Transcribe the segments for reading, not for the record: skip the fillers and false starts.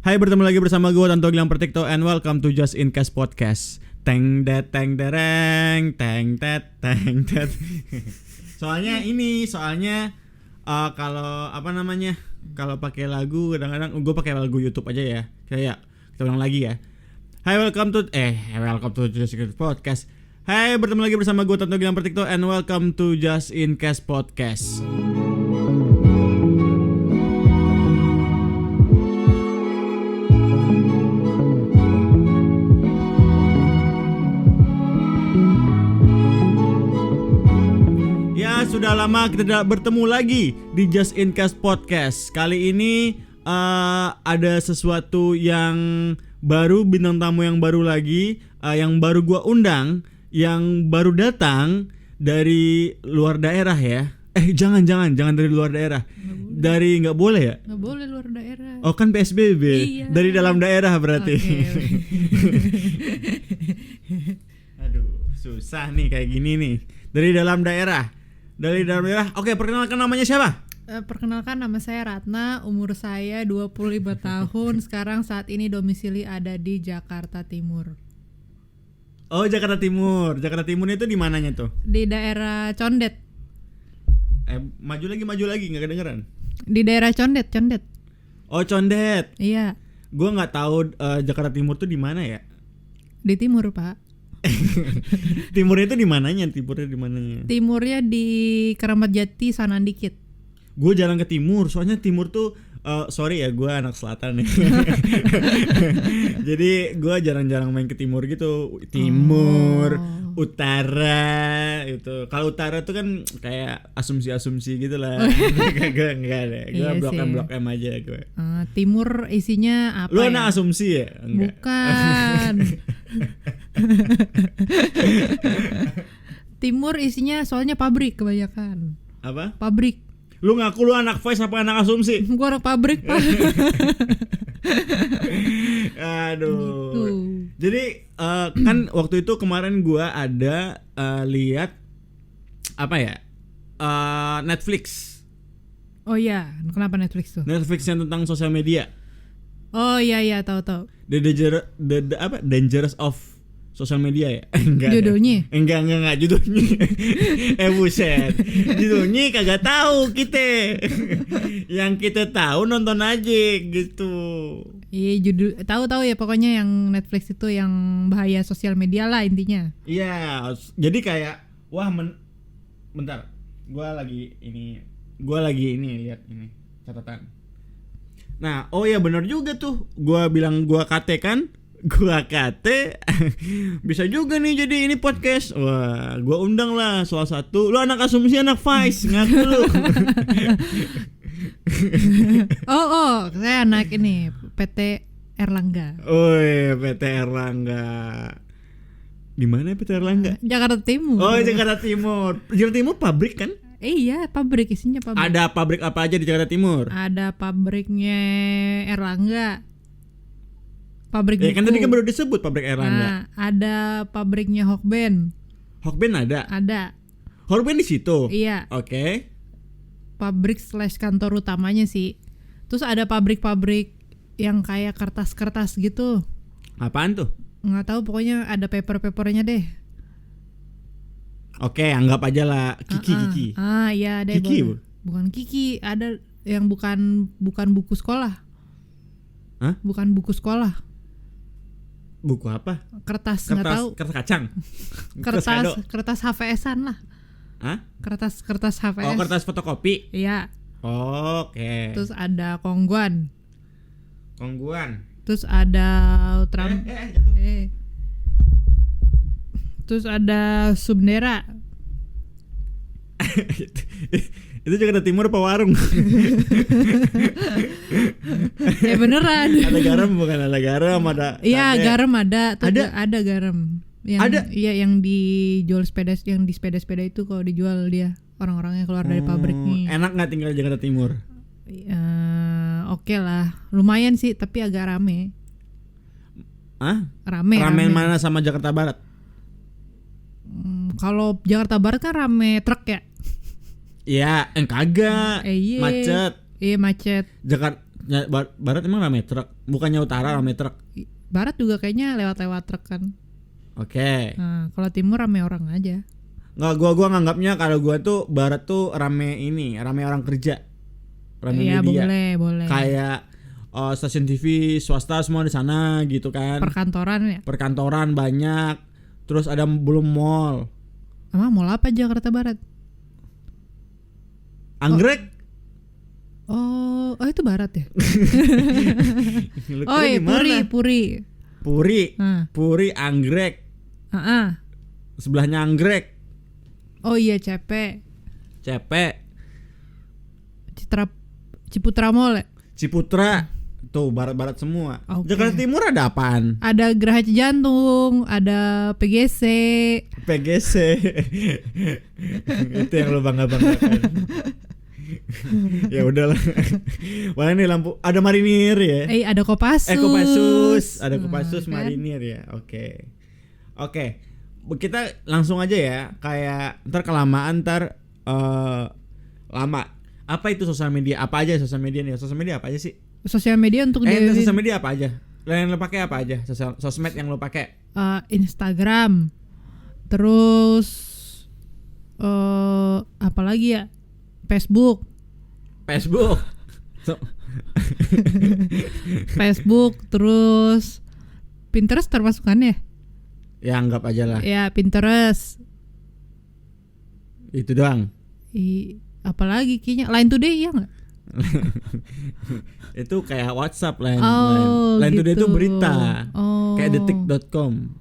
Hai, bertemu lagi bersama gue Tanto Gilang Pertikto and welcome to Just In Case Podcast. Teng det teng dereng, teng tet teng tet. Soalnya kalau kalau pakai lagu kadang-kadang gue pakai lagu YouTube aja ya. Kayak kita ulang lagi ya. Hai, welcome to Just In Case Podcast. Hai, bertemu lagi bersama gue Tanto Gilang Pertikto and welcome to Just In Case Podcast. Sudah lama kita tidak bertemu lagi di Just In Case Podcast. Kali ini ada sesuatu yang baru, bintang tamu yang baru lagi, yang baru gua undang, yang baru datang dari luar daerah ya. Jangan dari luar daerah. Dari nggak boleh ya? Nggak boleh luar daerah. Oh kan PSBB. Iya. Dari dalam daerah berarti. Okay. Aduh, susah nih kayak gini nih. Dari dalam daerah. Oke, perkenalkan namanya siapa? Perkenalkan, nama saya Ratna, umur saya 25 tahun. Sekarang saat ini domisili ada di Jakarta Timur. Oh, Jakarta Timur. Jakarta Timur itu di mananya tuh? Di daerah Condet. Maju lagi, nggak kedengeran. Di daerah Condet. Oh, Condet. Iya. Gua nggak tahu Jakarta Timur tuh di mana ya? Di timur, Pak. Timurnya itu di mananya? Timurnya di Keramat Jati sana dikit. Gue jarang ke timur, soalnya timur tuh sorry ya, gue anak selatan ya. Jadi gue jarang-jarang main ke timur gitu. Timur, utara itu. Kalau utara tuh kan kayak asumsi gitu lah. Gue enggak ada. Gue blok M aja gue. Timur isinya apa? Lu anak asumsi ya? Enggak. Bukan. Timur isinya soalnya pabrik kebanyakan. Apa? Pabrik. Lu ngaku lu anak voice apa anak asumsi? Gua anak pabrik, Pak. Aduh. Gitu. Jadi kan waktu itu kemarin gua ada lihat Netflix. Oh iya, kenapa Netflix tuh? Netflix yang tentang sosial media. Oh iya, tahu. The Dangerous of Social Media ya? Enggak. Judulnya? Enggak judulnya. Buset. Judulnya kagak tahu kita. Yang kita tahu nonton aja gitu. Iya, judul tahu ya, pokoknya yang Netflix itu yang bahaya sosial media lah intinya. Iya, jadi kayak bentar. Gua lagi ini lihat ini catatan. Nah, oh ya benar juga tuh. Gua bilang gua kate kan? Gua kate bisa juga nih jadi ini podcast. Wah, gua undang lah salah satu. Lu anak asumsi anak Vice, ngaku lu. Oh, saya anak ini PT Erlangga. Oh iya, PT Erlangga. Di mana PT Erlangga? Jakarta Timur. Oh, Jakarta Timur. Jakarta Timur pabrik kan? Iya, pabrik, isinya pabrik. Ada pabrik apa aja di Jakarta Timur? Ada pabriknya Erlangga. Pabrik buku. Kan tadi kan baru disebut pabrik Erlangga. Ada pabriknya Hokben. Hokben ada? Ada. Hokben di situ? Iya. Oke. Pabrik / kantor utamanya sih. Terus ada pabrik-pabrik yang kayak kertas-kertas gitu. Apaan tuh? Nggak tahu, pokoknya ada paper-papernya deh. Oke, anggap aja lah Kiki. Iya deh. Kiki? Bukan Kiki, ada yang bukan buku sekolah. Hah? Bukan buku sekolah. Buku apa? Kertas, nggak tahu. Kertas kacang. kertas HVS-an lah. Hah? Kertas HVS. Oh, kertas fotokopi. Iya. Oke. Terus ada Kongguan. Terus ada Ultram. Terus ada Subnera. Itu Jakarta Timur apa warung? Beneran. Ada garam bukan? Ada garam, ada. Iya, garam ada. Tuh ada garam. Ada? Iya, yang dijual sepeda, yang di sepeda-sepeda itu kalau dijual dia orang-orangnya keluar dari pabriknya. Enak nggak tinggal di Jakarta Timur? Oke lah, lumayan sih, tapi agak rame. Hah? Rame. Mana sama Jakarta Barat? Kalau Jakarta Barat kan rame truk ya. Iya, kagak. Iya. Macet. Iya, macet. Barat emang rame truk, bukannya utara rame truk. Barat juga kayaknya lewat-lewat truk kan. Oke. Nah, kalau timur rame orang aja. Nggak, gua nganggapnya kalau gua tuh barat tuh rame orang kerja, rame Iya, media. boleh. Kayak stasiun TV swasta semua di sana gitu kan. Perkantoran ya. Perkantoran banyak, terus ada belum mall. Emang mall apa Jakarta Barat? Anggrek. Oh itu Barat ya? Lu Oh kira iya, di mana? Puri. Nah. Puri Anggrek. Ah. Sebelahnya Anggrek. Oh iya, CP. Ciputra Mall ya? Ciputra. Tuh barat-barat semua. Oke. Jakarta Timur ada apaan? Ada Geraha Cijantung, ada PGC. Itu yang lo bangga-banggakan. Ya udahlah. Mana nih lampu? Ada Marinir ya? Ada Kopassus. Ada Kopassus kan? Marinir ya. Oke. Kita langsung aja ya. Kayak ntar kelamaan lama. Apa itu sosial media? Apa aja sosial media nih? Sosial media apa aja sih? Sosial media untuk sosial media apa aja? Yang lo pakai apa aja? Sosmed yang lo pakai? Instagram. Terus apa lagi ya? Facebook. Facebook, terus Pinterest termasuk kan ya? Ya anggap aja lah. Ya, Pinterest. Itu doang. Apalagi kayaknya Line Today ya nggak? Itu kayak WhatsApp Line gitu. Today itu berita. Oh. Kayak detik.com.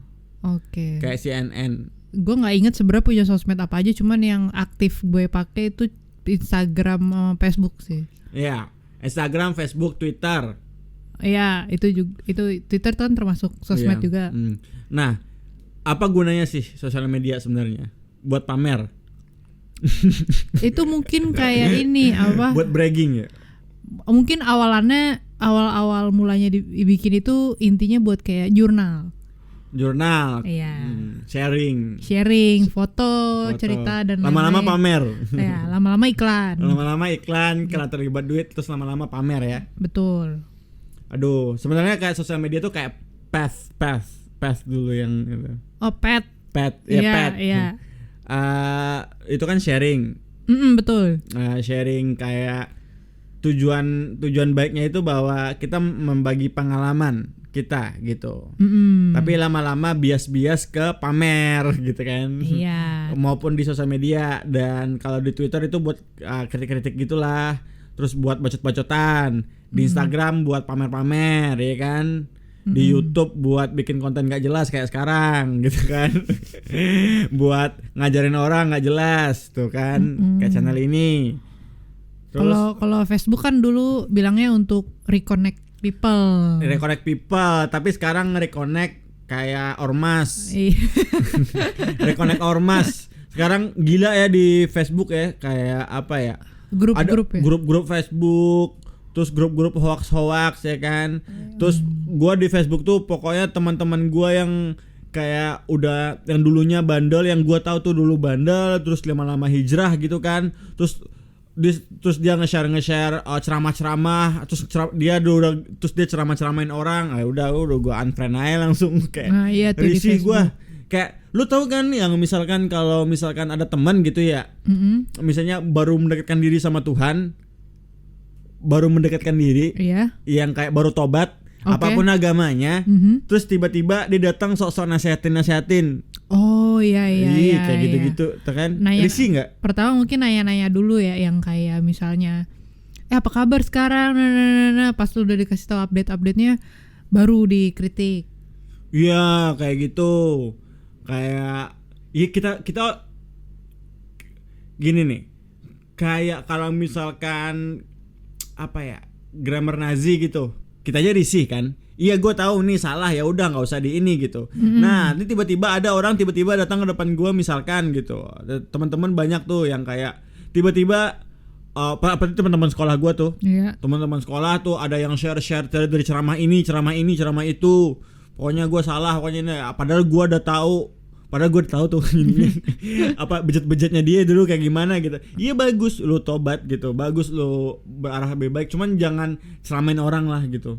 Oke. Kayak CNN. Gue nggak inget sebenarnya punya sosmed apa aja, cuman yang aktif gue pakai itu Instagram sama Facebook sih. Iya, Instagram, Facebook, Twitter. Iya, itu Twitter kan termasuk sosmed juga. Nah, apa gunanya sih sosial media sebenarnya? Buat pamer. Itu mungkin kayak ini apa? Buat bragging ya. Mungkin awal mulanya dibikin itu intinya buat kayak jurnal. Iya. Sharing foto, cerita dan lama-lama pamer. Ya, lama-lama iklan. Karena terlibat duit terus lama-lama pamer ya. Betul. Aduh, sebenarnya kayak sosial media tuh kayak path dulu yang gitu. Oh, pet. Iya. Itu kan sharing. Betul. Sharing kayak tujuan baiknya itu bahwa kita membagi pengalaman kita gitu. Tapi lama-lama bias ke pamer gitu kan. Iya. Maupun di sosial media, dan kalau di Twitter itu buat kritik-kritik gitulah. Terus buat bacot-bacotan. Di Instagram buat pamer-pamer ya kan. Di YouTube buat bikin konten gak jelas kayak sekarang gitu kan. Buat ngajarin orang gak jelas tuh kan. Kayak channel ini. Kalau Facebook kan dulu bilangnya untuk reconnect people, tapi sekarang reconnect kayak ormas. Reconnect ormas. Sekarang gila ya di Facebook ya, kayak apa ya? Grup-grup ya. Grup-grup Facebook, terus grup-grup hoax ya kan. Terus gua di Facebook tuh pokoknya teman-teman gua yang kayak udah yang dulunya bandel, yang gua tahu tuh dulu bandel, terus lama-lama hijrah gitu kan. Terus dia nge-share ceramah-ceramah, terus dia ceramah-ceramahin orang. Udah gua unfriend aja langsung kayak. Iya tuh, risih gua. Kayak lu tahu kan yang misalkan kalau misalkan ada teman gitu ya. Misalnya baru mendekatkan diri sama Tuhan. Iya. Yang kayak baru tobat, apapun agamanya. Terus tiba-tiba dia datang sok-sok nasihatin. Oh iya. Kayak gitu-gitu, kan? Risih nggak? Pertama mungkin nanya-nanya dulu ya, yang kayak misalnya, apa kabar sekarang? Nah, pas lu udah dikasih tahu update-nya, baru dikritik. Iya, kayak gitu. Kayak, ya kita gini nih. Kayak kalau misalkan apa ya, grammar Nazi gitu, kita aja risih kan. Iya, gue tahu nih salah, ya udah nggak usah di ini gitu. Nah, ini tiba-tiba ada orang tiba-tiba datang ke depan gue misalkan gitu. Teman-teman banyak tuh yang kayak tiba-tiba apa teman-teman sekolah gue tuh. Iya. Teman-teman sekolah tuh ada yang share dari ceramah ini, ceramah itu. Pokoknya gue salah, pokoknya ini. Padahal gue udah tahu, Padahal gue tahu tuh ini apa bejat-bejatnya dia dulu kayak gimana gitu. Iya bagus lu tobat gitu, bagus lu berarah lebih baik, cuman jangan ceramain orang lah gitu.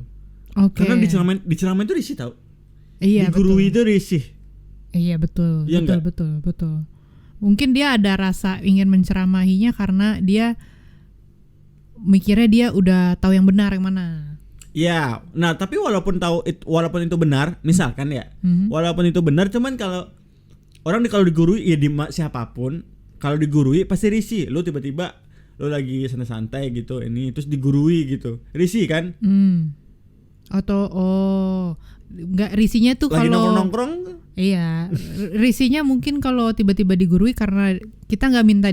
Oke. Karena diceramain itu risih tau. Iya, Digurui betul. itu risih. Iya betul, Iya betul, nggak? betul, betul. Mungkin dia ada rasa ingin menceramahinya karena dia mikirnya dia udah tahu yang benar yang mana. Iya, nah tapi walaupun itu benar, misalkan ya, walaupun itu benar, cuman kalau kalau digurui ya siapapun, kalau digurui pasti risih. Lu tiba-tiba lu lagi santai-santai gitu, ini terus digurui gitu, risih kan? Atau nggak risihnya tuh Lagi kalau nongkrong, iya, risihnya mungkin kalau tiba-tiba digurui karena kita nggak minta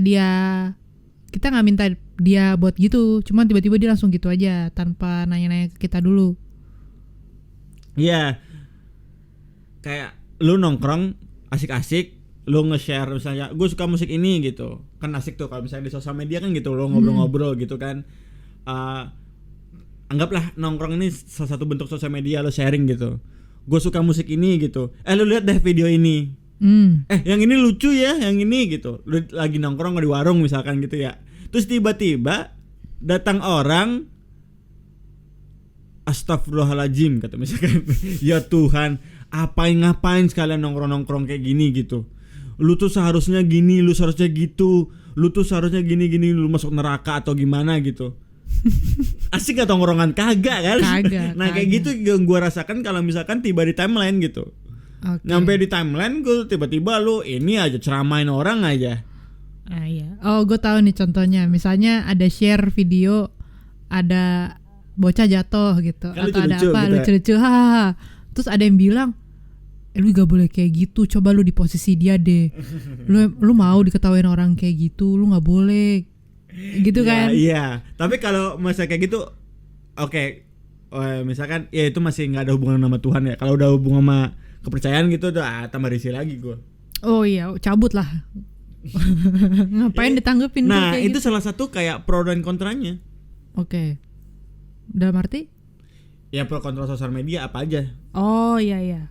dia buat gitu, cuman tiba-tiba dia langsung gitu aja tanpa nanya-nanya ke kita dulu. iya, kayak lu nongkrong asik-asik, lu nge-share misalnya, gue suka musik ini gitu, kan asik tuh kalau misalnya di sosial media kan gitu, lu ngobrol-ngobrol gitu kan. Anggaplah nongkrong ini salah satu bentuk sosial media, lo sharing gitu. Gue suka musik ini gitu. Lu lihat deh video ini. Yang ini lucu ya, yang ini gitu. Lu lagi nongkrong di warung misalkan gitu ya. Terus tiba-tiba datang orang, astagfirullahaladzim kata misalkan. Ya Tuhan, ngapain sekalian nongkrong kayak gini gitu. Lu tuh seharusnya gini, lu seharusnya gitu. Lu tuh seharusnya gini, lu masuk neraka atau gimana gitu. Asik gak tongkrongan? Kagak kan? Kagak. Nah kayak gitu yang gue rasakan kalau misalkan tiba di timeline gitu. Nyampe di timeline gue tiba-tiba lu ini aja ceramain orang aja. Iya. Oh, gue tahu nih contohnya. Misalnya ada share video, ada bocah jatuh gitu, Kan atau ada lucu-lucu apa gitu. lucu-lucu, hahaha. Terus ada yang bilang, lu gak boleh kayak gitu. Coba lu di posisi dia deh. Lu mau diketawain orang kayak gitu, lu nggak boleh. Gitu kan? Iya. Tapi kalau masa kayak gitu, oke. Misalkan ya itu masih nggak ada hubungan sama Tuhan ya. Kalau udah hubungan sama kepercayaan gitu, udah tambah risih lagi gue. Oh iya, cabut lah. Ngapain ditanggepin Nah kayak itu gitu? salah satu kayak pro dan kontranya. Oke. Dalam arti? Ya pro kontra sosial media apa aja. Oh iya.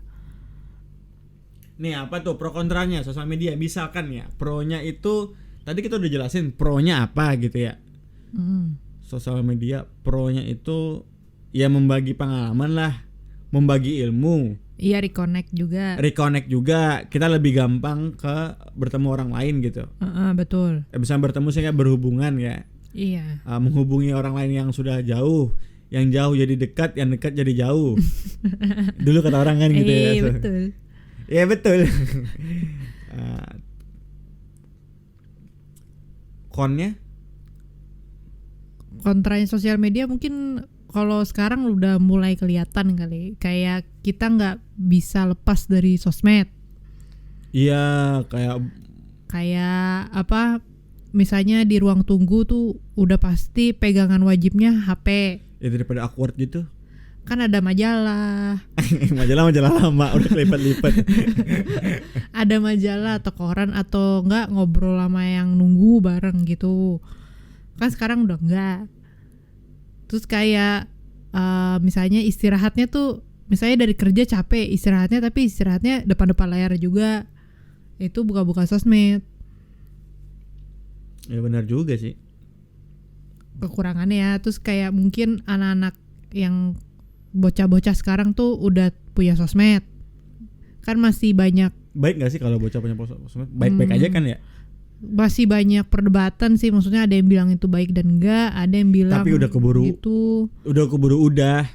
Nih apa tuh pro kontranya sosial media? Misalkan ya pronya itu tadi kita udah jelasin pronya apa gitu ya. Sosial media pronya itu ya membagi pengalaman lah, membagi ilmu. Iya, reconnect juga. Kita lebih gampang ke bertemu orang lain gitu. Betul. Bisa bertemu sehingga berhubungan ya. Iya. Menghubungi orang lain yang sudah jauh, yang jauh jadi dekat, yang dekat jadi jauh. Dulu kata orang kan gitu ya. Betul. Iya betul. Kontranya sosial media mungkin kalau sekarang udah mulai kelihatan kali, kayak kita nggak bisa lepas dari sosmed. Iya Kayak apa? Misalnya di ruang tunggu tuh udah pasti pegangan wajibnya HP. ya daripada awkward gitu. Kan ada majalah. majalah lama udah kelipat-lipat. Ada majalah atau koran atau enggak ngobrol sama yang nunggu bareng gitu. Kan sekarang udah enggak. Terus kayak misalnya istirahatnya tuh, misalnya dari kerja capek istirahatnya, tapi istirahatnya depan-depan layar juga. Itu buka-buka sosmed. Ya benar juga sih. Kekurangannya ya. Terus kayak mungkin anak-anak yang bocah-bocah sekarang tuh udah punya sosmed. Kan masih banyak. Baik gak sih kalau bocah punya sosmed? Baik-baik aja kan ya? Masih banyak perdebatan sih, maksudnya ada yang bilang itu baik dan enggak, ada yang bilang tapi udah keburu gitu. Udah keburu udah.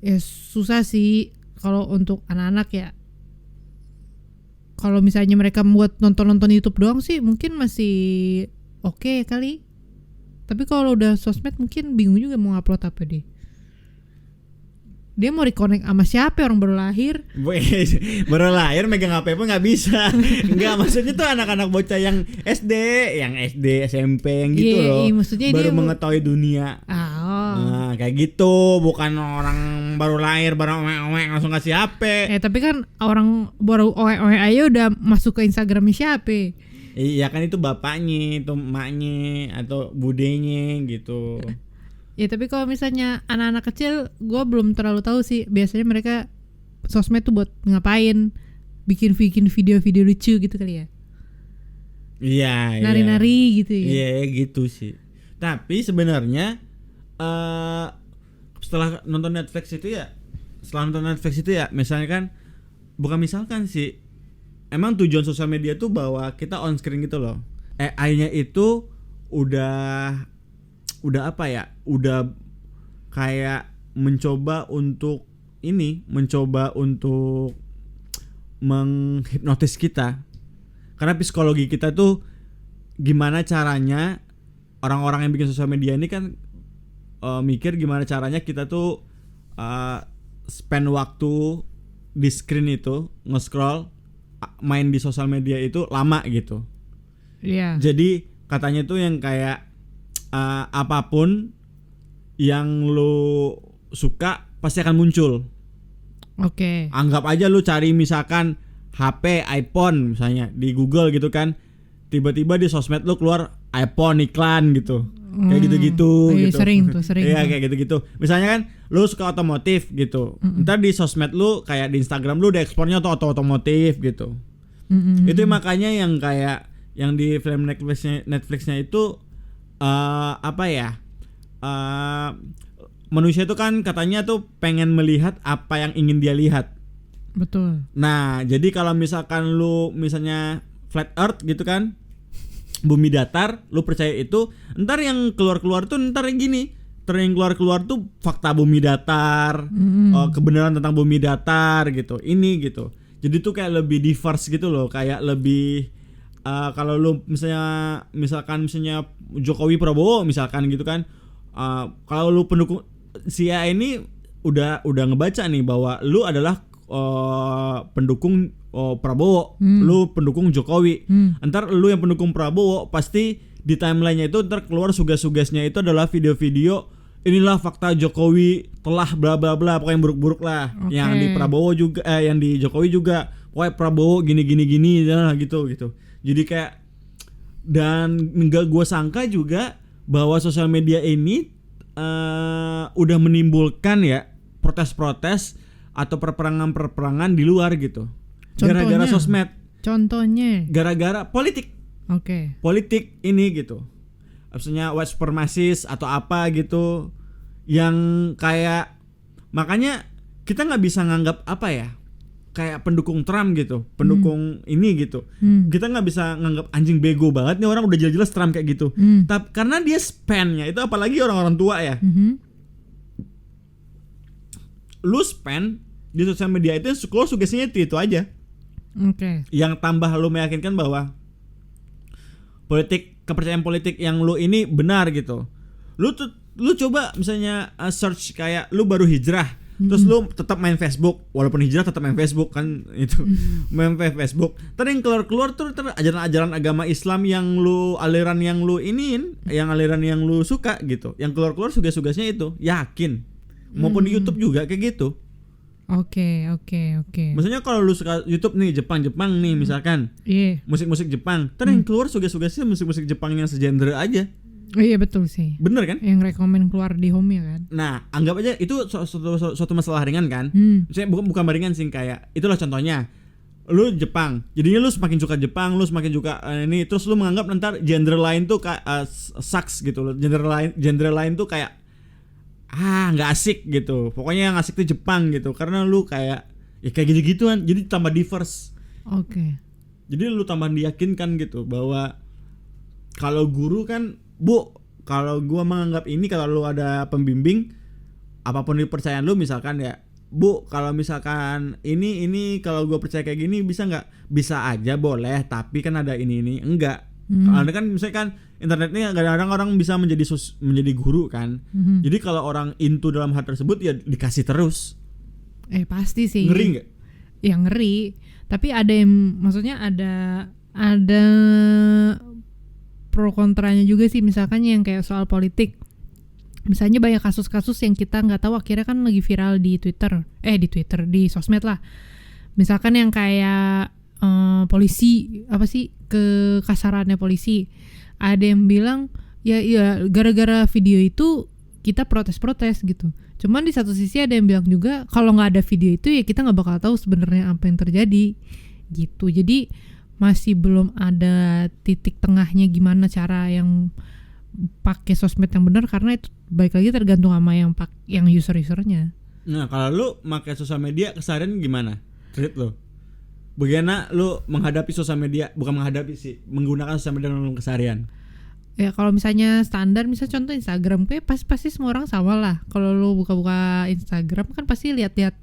Ya susah sih kalau untuk anak-anak ya. Kalau misalnya mereka buat nonton YouTube doang sih mungkin masih oke kali. Tapi kalau udah sosmed mungkin bingung juga mau upload apa deh. Dia mau reconnect sama siapa, orang baru lahir? Baru lahir megang HP pun nggak bisa. Enggak, maksudnya tuh anak-anak bocah yang SD, SMP yang gitu loh. Maksudnya baru dia mengetahui dunia. Nah, kayak gitu, bukan orang baru lahir baru langsung kasih HP. Tapi kan orang baru oe aja udah masuk ke Instagramnya siapa? Iya kan itu bapaknya, itu emaknya atau budenya gitu. Ya tapi kalau misalnya anak-anak kecil, gue belum terlalu tahu sih. Biasanya mereka sosmed tuh buat ngapain, bikin video-video lucu gitu kali ya, Iya. nari-nari gitu ya. Iya gitu sih. Tapi sebenarnya setelah nonton Netflix itu ya, misalnya kan, bukan misalkan sih, emang tujuan sosial media tuh bahwa kita on screen gitu loh. AI-nya itu udah apa ya? Udah kayak mencoba untuk menghipnotis kita. Karena psikologi kita tuh gimana caranya orang-orang yang bikin sosial media ini kan mikir gimana caranya kita tuh spend waktu di screen itu, nge-scroll, main di sosial media itu lama gitu. Iya. Jadi katanya tuh yang kayak apapun yang lu suka pasti akan muncul. Oke. Anggap aja lu cari misalkan HP, iPhone misalnya di Google gitu kan, tiba-tiba di sosmed lu keluar iPhone iklan gitu. Kayak gitu-gitu Iya, gitu. sering tuh. Iya kayak gitu-gitu. Misalnya kan lu suka otomotif gitu. Ntar di sosmed lu kayak di Instagram lu udah ekspornya tuh otomotif gitu. Itu makanya yang kayak yang di film Netflixnya itu apa ya? Manusia itu kan katanya tuh pengen melihat apa yang ingin dia lihat. Betul. Nah, jadi kalau misalkan lu misalnya flat earth gitu kan, bumi datar, lu percaya itu, ntar yang keluar-keluar tuh ntar yang gini, yang keluar-keluar tuh fakta bumi datar, kebenaran tentang bumi datar gitu, ini gitu. Jadi tuh kayak lebih diverse gitu loh, kayak lebih kalau lu misalkan Jokowi Prabowo misalkan gitu kan, kalau lu pendukung si A ini udah ngebaca nih bahwa lu adalah pendukung Prabowo, lu pendukung Jokowi. Entar lu yang pendukung Prabowo pasti di timelinenya itu ntar keluar sugas-sugasnya itu adalah video-video inilah fakta Jokowi telah bla bla bla, pokoknya yang buruk-buruk lah. Okay. Yang di Prabowo juga yang di Jokowi juga pokoknya Prabowo gini lah gitu. Jadi kayak, dan enggak gue sangka juga bahwa sosial media ini udah menimbulkan ya protes-protes atau perperangan di luar gitu. Gara-gara sosmed. Contohnya. Gara-gara politik. Oke. Politik ini gitu. Maksudnya white supremacist atau apa gitu. Yang kayak, makanya kita nggak bisa nganggap apa ya, kayak pendukung Trump gitu, pendukung ini gitu. Kita nggak bisa nganggap anjing bego banget nih orang udah jelas-jelas Trump kayak gitu. Tapi karena dia spendnya itu, apalagi orang-orang tua ya. Lu spend di sosial media itu, kalau sugestinya itu aja. Oke. Yang tambah lu meyakinkan bahwa kepercayaan politik yang lu ini benar gitu. Lu coba misalnya search kayak lu baru hijrah, terus lu tetap main Facebook, walaupun hijrah tetap main Facebook kan itu. Main Facebook. Tadi yang keluar tuh ajaran-ajaran agama Islam yang aliran yang lu suka gitu. Yang keluar sugas-sugasnya itu, yakin. Maupun di YouTube juga kayak gitu. Oke. Maksudnya kalau lu suka YouTube nih, Jepang nih misalkan, musik-musik Jepang, tadi yang keluar sugas-sugasnya musik-musik Jepang yang segenre aja. Iya betul sih. Bener kan? Yang rekomen keluar di home ya kan. Nah, anggap aja itu suatu masalah ringan kan. Maksudnya bukan ringan sih, kayak itulah contohnya. Lu Jepang, jadinya lu semakin suka Jepang, lu semakin suka ini, terus lu menganggap ntar genre lain tuh kayak sucks gitu loh. Genre lain tuh kayak nggak asik gitu. Pokoknya yang asik tuh Jepang gitu. Karena lu kayak ya kayak gitu-gituan. Jadi tambah diverse. Oke. Jadi lu tambah diyakinkan gitu bahwa kalau guru kan, Bu, kalau gua menganggap ini, kalau lu ada pembimbing apapun kepercayaan lu misalkan ya, Bu, kalau misalkan ini kalau gua percaya kayak gini bisa nggak? Bisa aja boleh, tapi kan ada ini enggak. Kalau kan misalnya kan internet ini kadang-kadang orang bisa menjadi guru kan. Jadi kalau orang into dalam hal tersebut ya dikasih terus. Pasti sih. Ngeri nggak? Ya ngeri. Tapi ada yang, maksudnya ada pro kontranya juga sih. Misalkan yang kayak soal politik. Misalnya banyak kasus-kasus yang kita nggak tahu, akhirnya kan lagi viral di di sosmed lah. Misalkan yang kayak polisi, apa sih, kekasarannya polisi. Ada yang bilang ya gara-gara video itu kita protes-protes gitu. Cuman di satu sisi ada yang bilang juga kalau nggak ada video itu ya kita nggak bakal tahu sebenarnya apa yang terjadi gitu. Jadi masih belum ada titik tengahnya gimana cara yang pakai sosmed yang benar, karena itu baik lagi tergantung sama yang user-usernya. Nah, kalau lu pakai sosial media keseharian gimana? Treat lu. Bagaimana lu menghadapi sosial media, bukan menghadapi sih, menggunakan sosial media dalam keseharian? Ya kalau misalnya standar, misalnya contoh Instagram, kayak pasti semua orang sama lah. Kalau lu buka-buka Instagram kan pasti lihat-lihat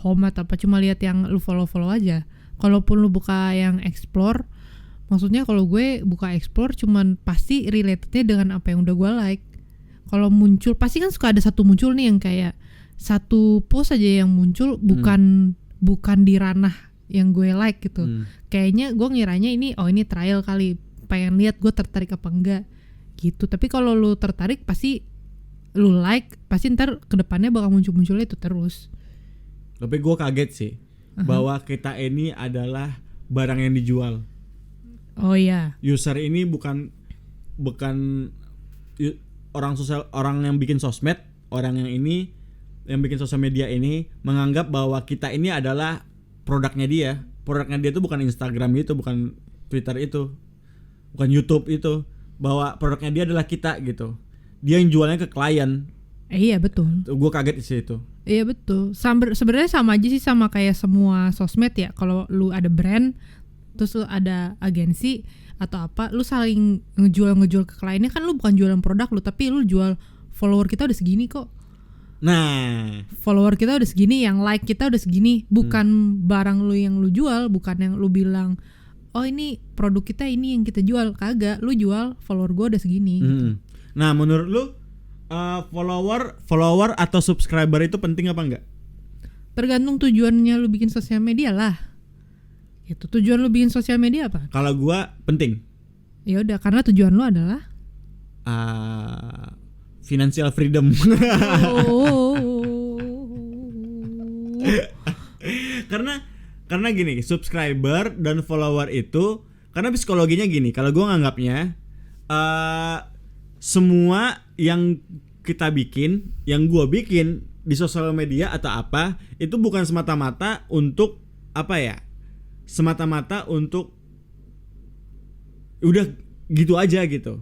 home atau apa, cuma lihat yang lu follow aja. Kalaupun lu buka yang explore, maksudnya kalau gue buka explore cuman pasti relatednya dengan apa yang udah gue like. Kalau muncul pasti kan suka ada satu muncul nih yang kayak satu post aja yang muncul bukan di ranah yang gue like gitu. Kayaknya gue ngiranya ini trial kali, pengen lihat gue tertarik apa enggak gitu. Tapi kalau lu tertarik pasti lu like, pasti ntar kedepannya bakal muncul-munculnya itu terus. Tapi gue kaget sih bahwa kita ini adalah barang yang dijual. Oh iya. User ini bukan orang yang bikin sosmed, orang yang bikin sosial media ini menganggap bahwa kita ini adalah produknya dia. Produknya dia itu bukan Instagram itu, bukan Twitter itu, bukan YouTube itu. Bahwa produknya dia adalah kita gitu. Dia yang jualnya ke klien. Iya betul. Gue kaget sih itu. Iya betul. Sebenarnya sama aja sih, sama kayak semua sosmed ya. Kalau lu ada brand, terus lu ada agensi atau apa, lu saling ngejual ke kliennya, kan lu bukan jualan produk lu, tapi lu jual follower kita udah segini kok. Nah, follower kita udah segini, yang like kita udah segini, bukan barang lu yang lu jual, bukan yang lu bilang oh ini produk kita ini yang kita jual. Kagak, lu jual follower gue udah segini gitu. Nah menurut lu follower atau subscriber itu penting apa enggak? Tergantung tujuannya lu bikin sosial media lah. Itu tujuan lu bikin sosial media apa? Kalau gue penting. Ya udah, karena tujuan lu adalah financial freedom. Karena gini, subscriber dan follower itu, karena psikologinya gini, kalau gue nganggapnya semua yang kita bikin, yang gue bikin di sosial media atau apa, itu bukan semata-mata untuk udah gitu aja gitu.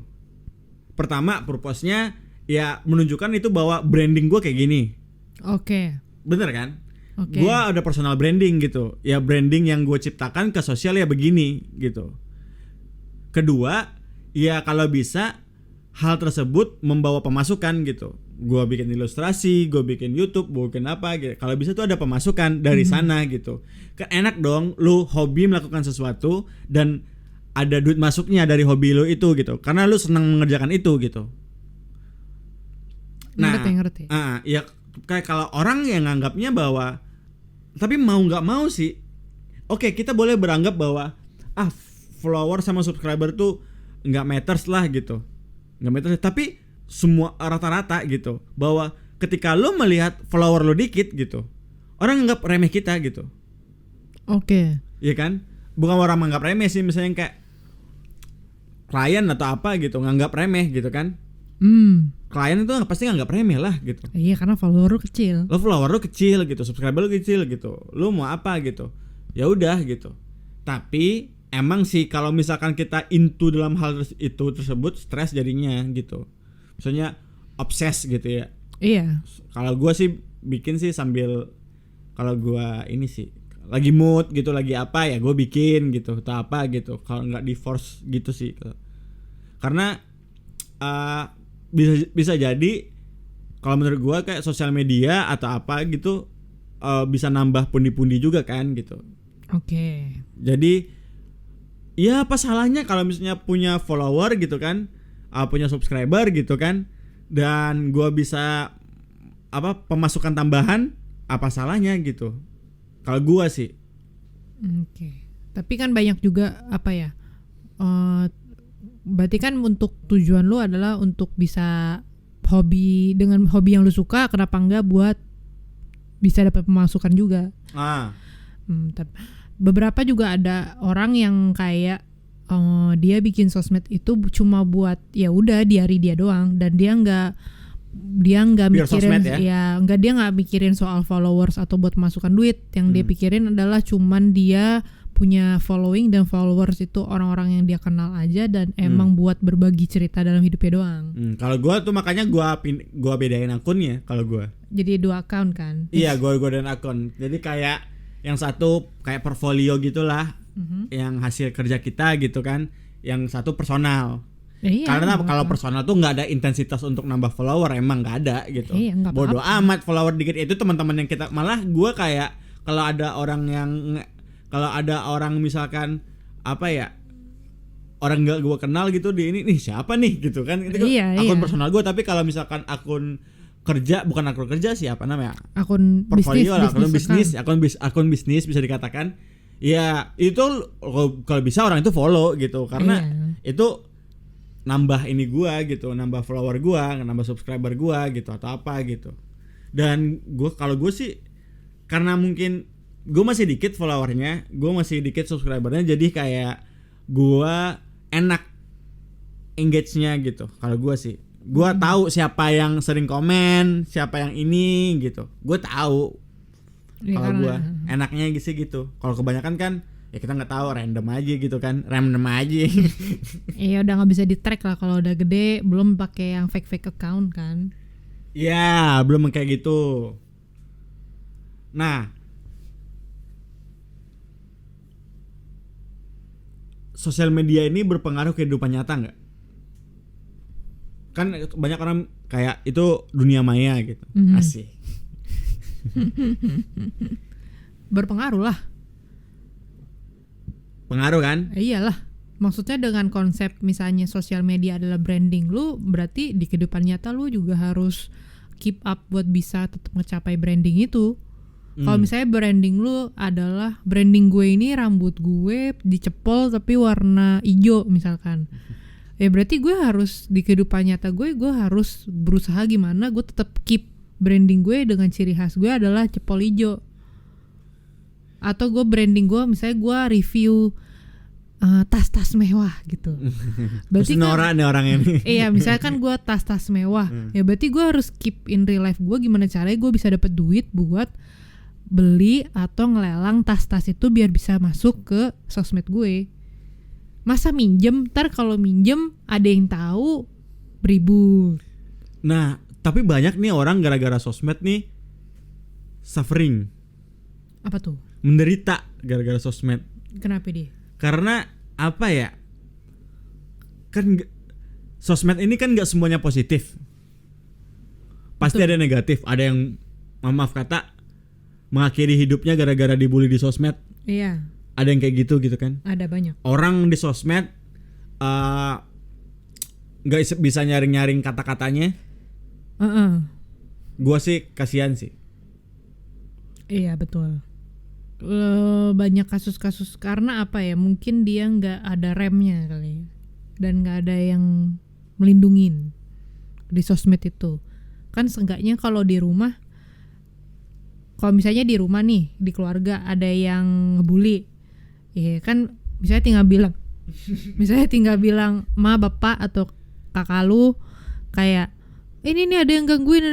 Pertama, purpose-nya ya menunjukkan itu bahwa branding gue kayak gini. Oke. Bener kan? Okay. Gue ada personal branding gitu. Ya branding yang gue ciptakan ke sosial ya begini gitu. Kedua, ya kalau bisa hal tersebut membawa pemasukan gitu. Gue bikin ilustrasi, gue bikin YouTube, gue bikin apa gitu. Kalau bisa tuh ada pemasukan dari sana gitu. Kan enak dong lu hobi melakukan sesuatu dan ada duit masuknya dari hobi lu itu gitu. Karena lu senang mengerjakan itu gitu. Nah, ngerti. Ya kayak kalau orang yang nganggapnya bahwa, tapi mau nggak mau sih, oke, kita boleh beranggap bahwa follower sama subscriber tuh nggak matters lah gitu, nggak matters. Tapi semua rata-rata gitu, bahwa ketika lo melihat follower lo dikit gitu, orang nganggap remeh kita gitu. Oke. Iya kan? Bukan orang menganggap remeh sih, misalnya kayak klien atau apa gitu nganggap remeh gitu kan. Klien itu pasti nganggap remeh lah gitu. Iya, karena follower lu kecil. Lo follower lu kecil gitu, subscriber lu kecil gitu. Lu mau apa gitu? Ya udah gitu. Tapi emang sih kalau misalkan kita into dalam hal itu tersebut, stres jadinya gitu. Misalnya obses gitu ya. Iya. Kalau gua sih bikin sih sambil, kalau gua ini sih lagi mood gitu, lagi apa ya gue bikin gitu atau apa gitu. Kalau nggak di force gitu sih. Karena bisa jadi kalau menurut gua kayak sosial media atau apa gitu bisa nambah pundi-pundi juga kan gitu. Oke. Jadi ya apa salahnya kalau misalnya punya follower gitu kan, punya subscriber gitu kan, dan gua bisa pemasukan tambahan, apa salahnya gitu. Kalau gua sih. Oke. Tapi kan banyak juga berarti kan untuk tujuan lu adalah untuk bisa dengan hobi yang lu suka, kenapa enggak buat bisa dapat pemasukan juga. Beberapa juga ada orang yang kayak dia bikin sosmed itu cuma buat ya udah di hari dia doang, dan dia nggak dia nggak Pure mikirin sosmed ya? dia nggak mikirin soal followers atau buat masukkan duit. Yang dia pikirin adalah cuman dia punya following dan followers itu orang-orang yang dia kenal aja dan emang buat berbagi cerita dalam hidupnya doang. Kalau gue tuh makanya gue bedain akunnya kalau gue. Jadi 2 account kan? Iya, gue dan akun. Jadi kayak yang satu kayak portfolio gitulah, yang hasil kerja kita gitu kan. Yang satu personal. Iya, Karena kalau personal tuh nggak ada intensitas untuk nambah follower, emang nggak ada gitu. Iya, nggak Bodoh apa-apa. amat follower dikit itu teman-teman yang kita, malah gue kayak kalau ada orang misalkan apa ya, orang nggak gue kenal gitu di ini nih siapa nih gitu kan, itu akun personal gue. Tapi kalau misalkan akun kerja, bukan akun kerja sih, apa namanya, Akun portfolio lah, akun account. bisnis bisa dikatakan. Ya itu kalau bisa orang itu follow gitu, karena itu nambah ini gua gitu, nambah follower gua, nambah subscriber gua gitu atau apa gitu. Dan kalau gue sih karena mungkin gue masih dikit followernya, gue masih dikit subscribernya, jadi kayak gue enak engage-nya gitu. Kalau gue sih, gue tahu siapa yang sering komen, siapa yang ini gitu, gue tahu. Kalau gue enaknya gitu. Kalau kebanyakan kan ya kita nggak tahu, random aja gitu kan, random aja. Iya, udah nggak bisa di track lah kalau udah gede, belum pakai yang fake account kan? Ya belum kayak gitu. Nah, sosial media ini berpengaruh ke kehidupan nyata nggak? Kan banyak orang kayak itu dunia maya gitu. Asik. Berpengaruh lah. Pengaruh kan? Iyalah. Maksudnya dengan konsep misalnya sosial media adalah branding lu, berarti di kehidupan nyata lu juga harus keep up buat bisa tetap mencapai branding itu. Kalau misalnya branding lu adalah branding gue ini rambut gue dicepol tapi warna hijau misalkan. Ya berarti gue harus di kehidupan nyata gue harus berusaha gimana gue tetap keep branding gue dengan ciri khas gue adalah cepol hijau. Atau gue branding gue misalnya gue review tas-tas mewah gitu. Berarti Nora nih orang ini. Iya, misalkan gue tas-tas mewah. Ya berarti gue harus keep in real life gue gimana caranya gue bisa dapet duit buat beli atau ngelelang tas-tas itu biar bisa masuk ke sosmed gue. Masa minjem, ntar kalau minjem ada yang tahu beribu. Nah, tapi banyak nih orang gara-gara sosmed nih suffering. Apa tuh? Menderita gara-gara sosmed. Kenapa dia? Karena apa ya? Kan sosmed ini kan nggak semuanya positif. Pasti ada negatif. Ada yang maaf kata mengakhiri hidupnya gara-gara dibully di sosmed. Iya. Ada yang kayak gitu kan? Ada banyak. Orang di sosmed nggak bisa nyaring-nyaring kata-katanya. Gua sih kasihan sih. Iya betul. Banyak kasus-kasus karena apa ya? Mungkin dia nggak ada remnya kali ya. Dan nggak ada yang melindungin di sosmed itu. Kan seenggaknya kalau di rumah, kalau misalnya di rumah nih, di keluarga ada yang ngebully, ya kan misalnya tinggal bilang ma, bapak atau kakak lu kayak ini nih ada yang gangguin,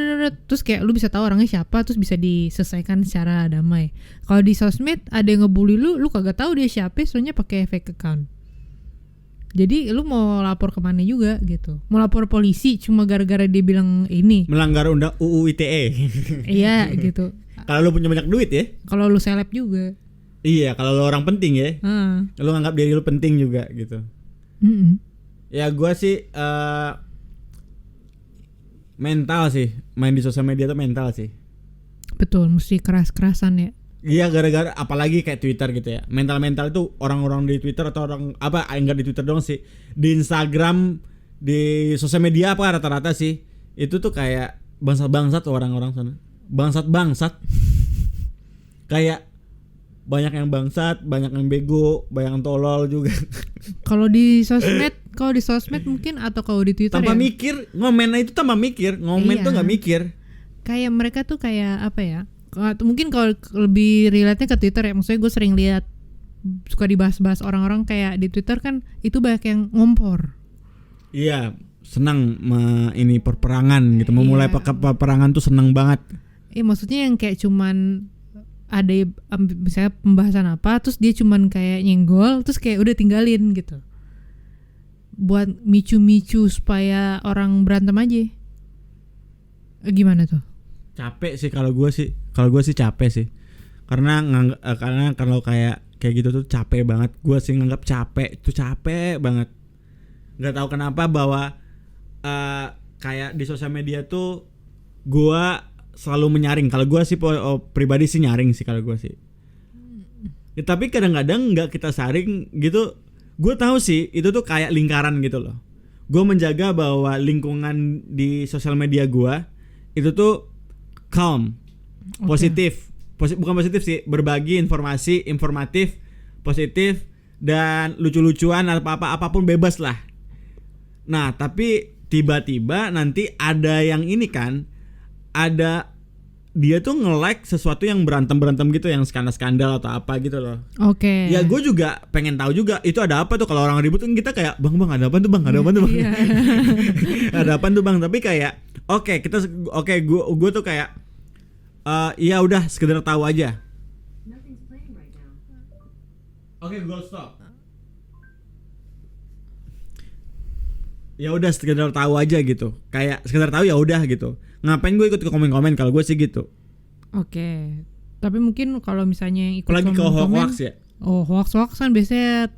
terus kayak lu bisa tahu orangnya siapa, terus bisa diselesaikan secara damai. Kalau di sosmed ada yang ngebully lu kagak tahu dia siapa, soalnya pakai fake account. Jadi lu mau lapor kemana juga gitu, mau lapor polisi cuma gara-gara dia bilang ini melanggar undang UU ITE. Iya gitu. Kalau lu punya banyak duit ya. Kalau lu seleb juga. Iya, kalau lu orang penting ya. Lu nganggap diri lu penting juga gitu. Ya gua sih mental sih, main di sosial media tuh mental sih. Betul, mesti keras-kerasan ya. Iya, gara-gara apalagi kayak Twitter gitu ya. Mental itu orang-orang di Twitter atau orang apa enggak di Twitter doang sih. Di Instagram, di sosial media apa rata-rata sih. Itu tuh kayak bangsat-bangsat tuh orang-orang sana. Bangsat-bangsat. Kayak banyak yang bangsat, banyak yang bego, banyak yang tolol juga. Kalau di sosmed mungkin atau kalau di Twitter tanpa ya, mikir, ngomennya itu tanpa mikir, ngomen tuh nggak mikir. Kayak mereka tuh kayak apa ya? Mungkin kalau lebih relate-nya ke Twitter ya, maksudnya gue sering lihat suka dibahas-bahas orang-orang kayak di Twitter kan itu banyak yang ngompor. Iya, senang ini perperangan gitu, memulai Iya. peperangan tuh senang banget. Maksudnya yang kayak cuman ada misalnya pembahasan apa, terus dia cuman kayak nyenggol, terus kayak udah tinggalin gitu, buat micu-micu supaya orang berantem aja. Gimana tuh? Capek sih kalau gue sih capek sih, karena kalau kayak gitu tuh capek banget. Gue sih nganggap capek banget. Nggak tahu kenapa bahwa kayak di sosial media tuh gue selalu menyaring. Kalau gue sih pribadi sih nyaring sih kalau gue sih. Ya, tapi kadang-kadang nggak kita saring gitu. Gue tahu sih itu tuh kayak lingkaran gitu loh. Gue menjaga bahwa lingkungan di sosial media gue itu tuh calm, positif. Bukan positif sih, berbagi informasi, informatif, positif, dan lucu-lucuan apapun bebas lah. Nah, tapi tiba-tiba nanti ada yang ini kan, ada dia tuh nge-like sesuatu yang berantem gitu, yang skandal atau apa gitu loh. Oke. Ya gue juga pengen tahu juga itu ada apa tuh. Kalau orang ribut kan kita kayak bang ada apa tuh bang, ada apa tuh bang. Iya. Ada apa tuh bang. Tapi kayak gue tuh kayak ya udah sekedar tahu aja. Oke, Google stop. Ya udah sekedar tahu aja gitu. Kayak sekedar tahu ya udah gitu. Ngapain gue ikut ke komen-komen, kalau gue sih gitu. Oke. Tapi mungkin kalau misalnya yang ikut Apalagi ke komen-komen, hoax ya. Hoax-hoaxan biasanya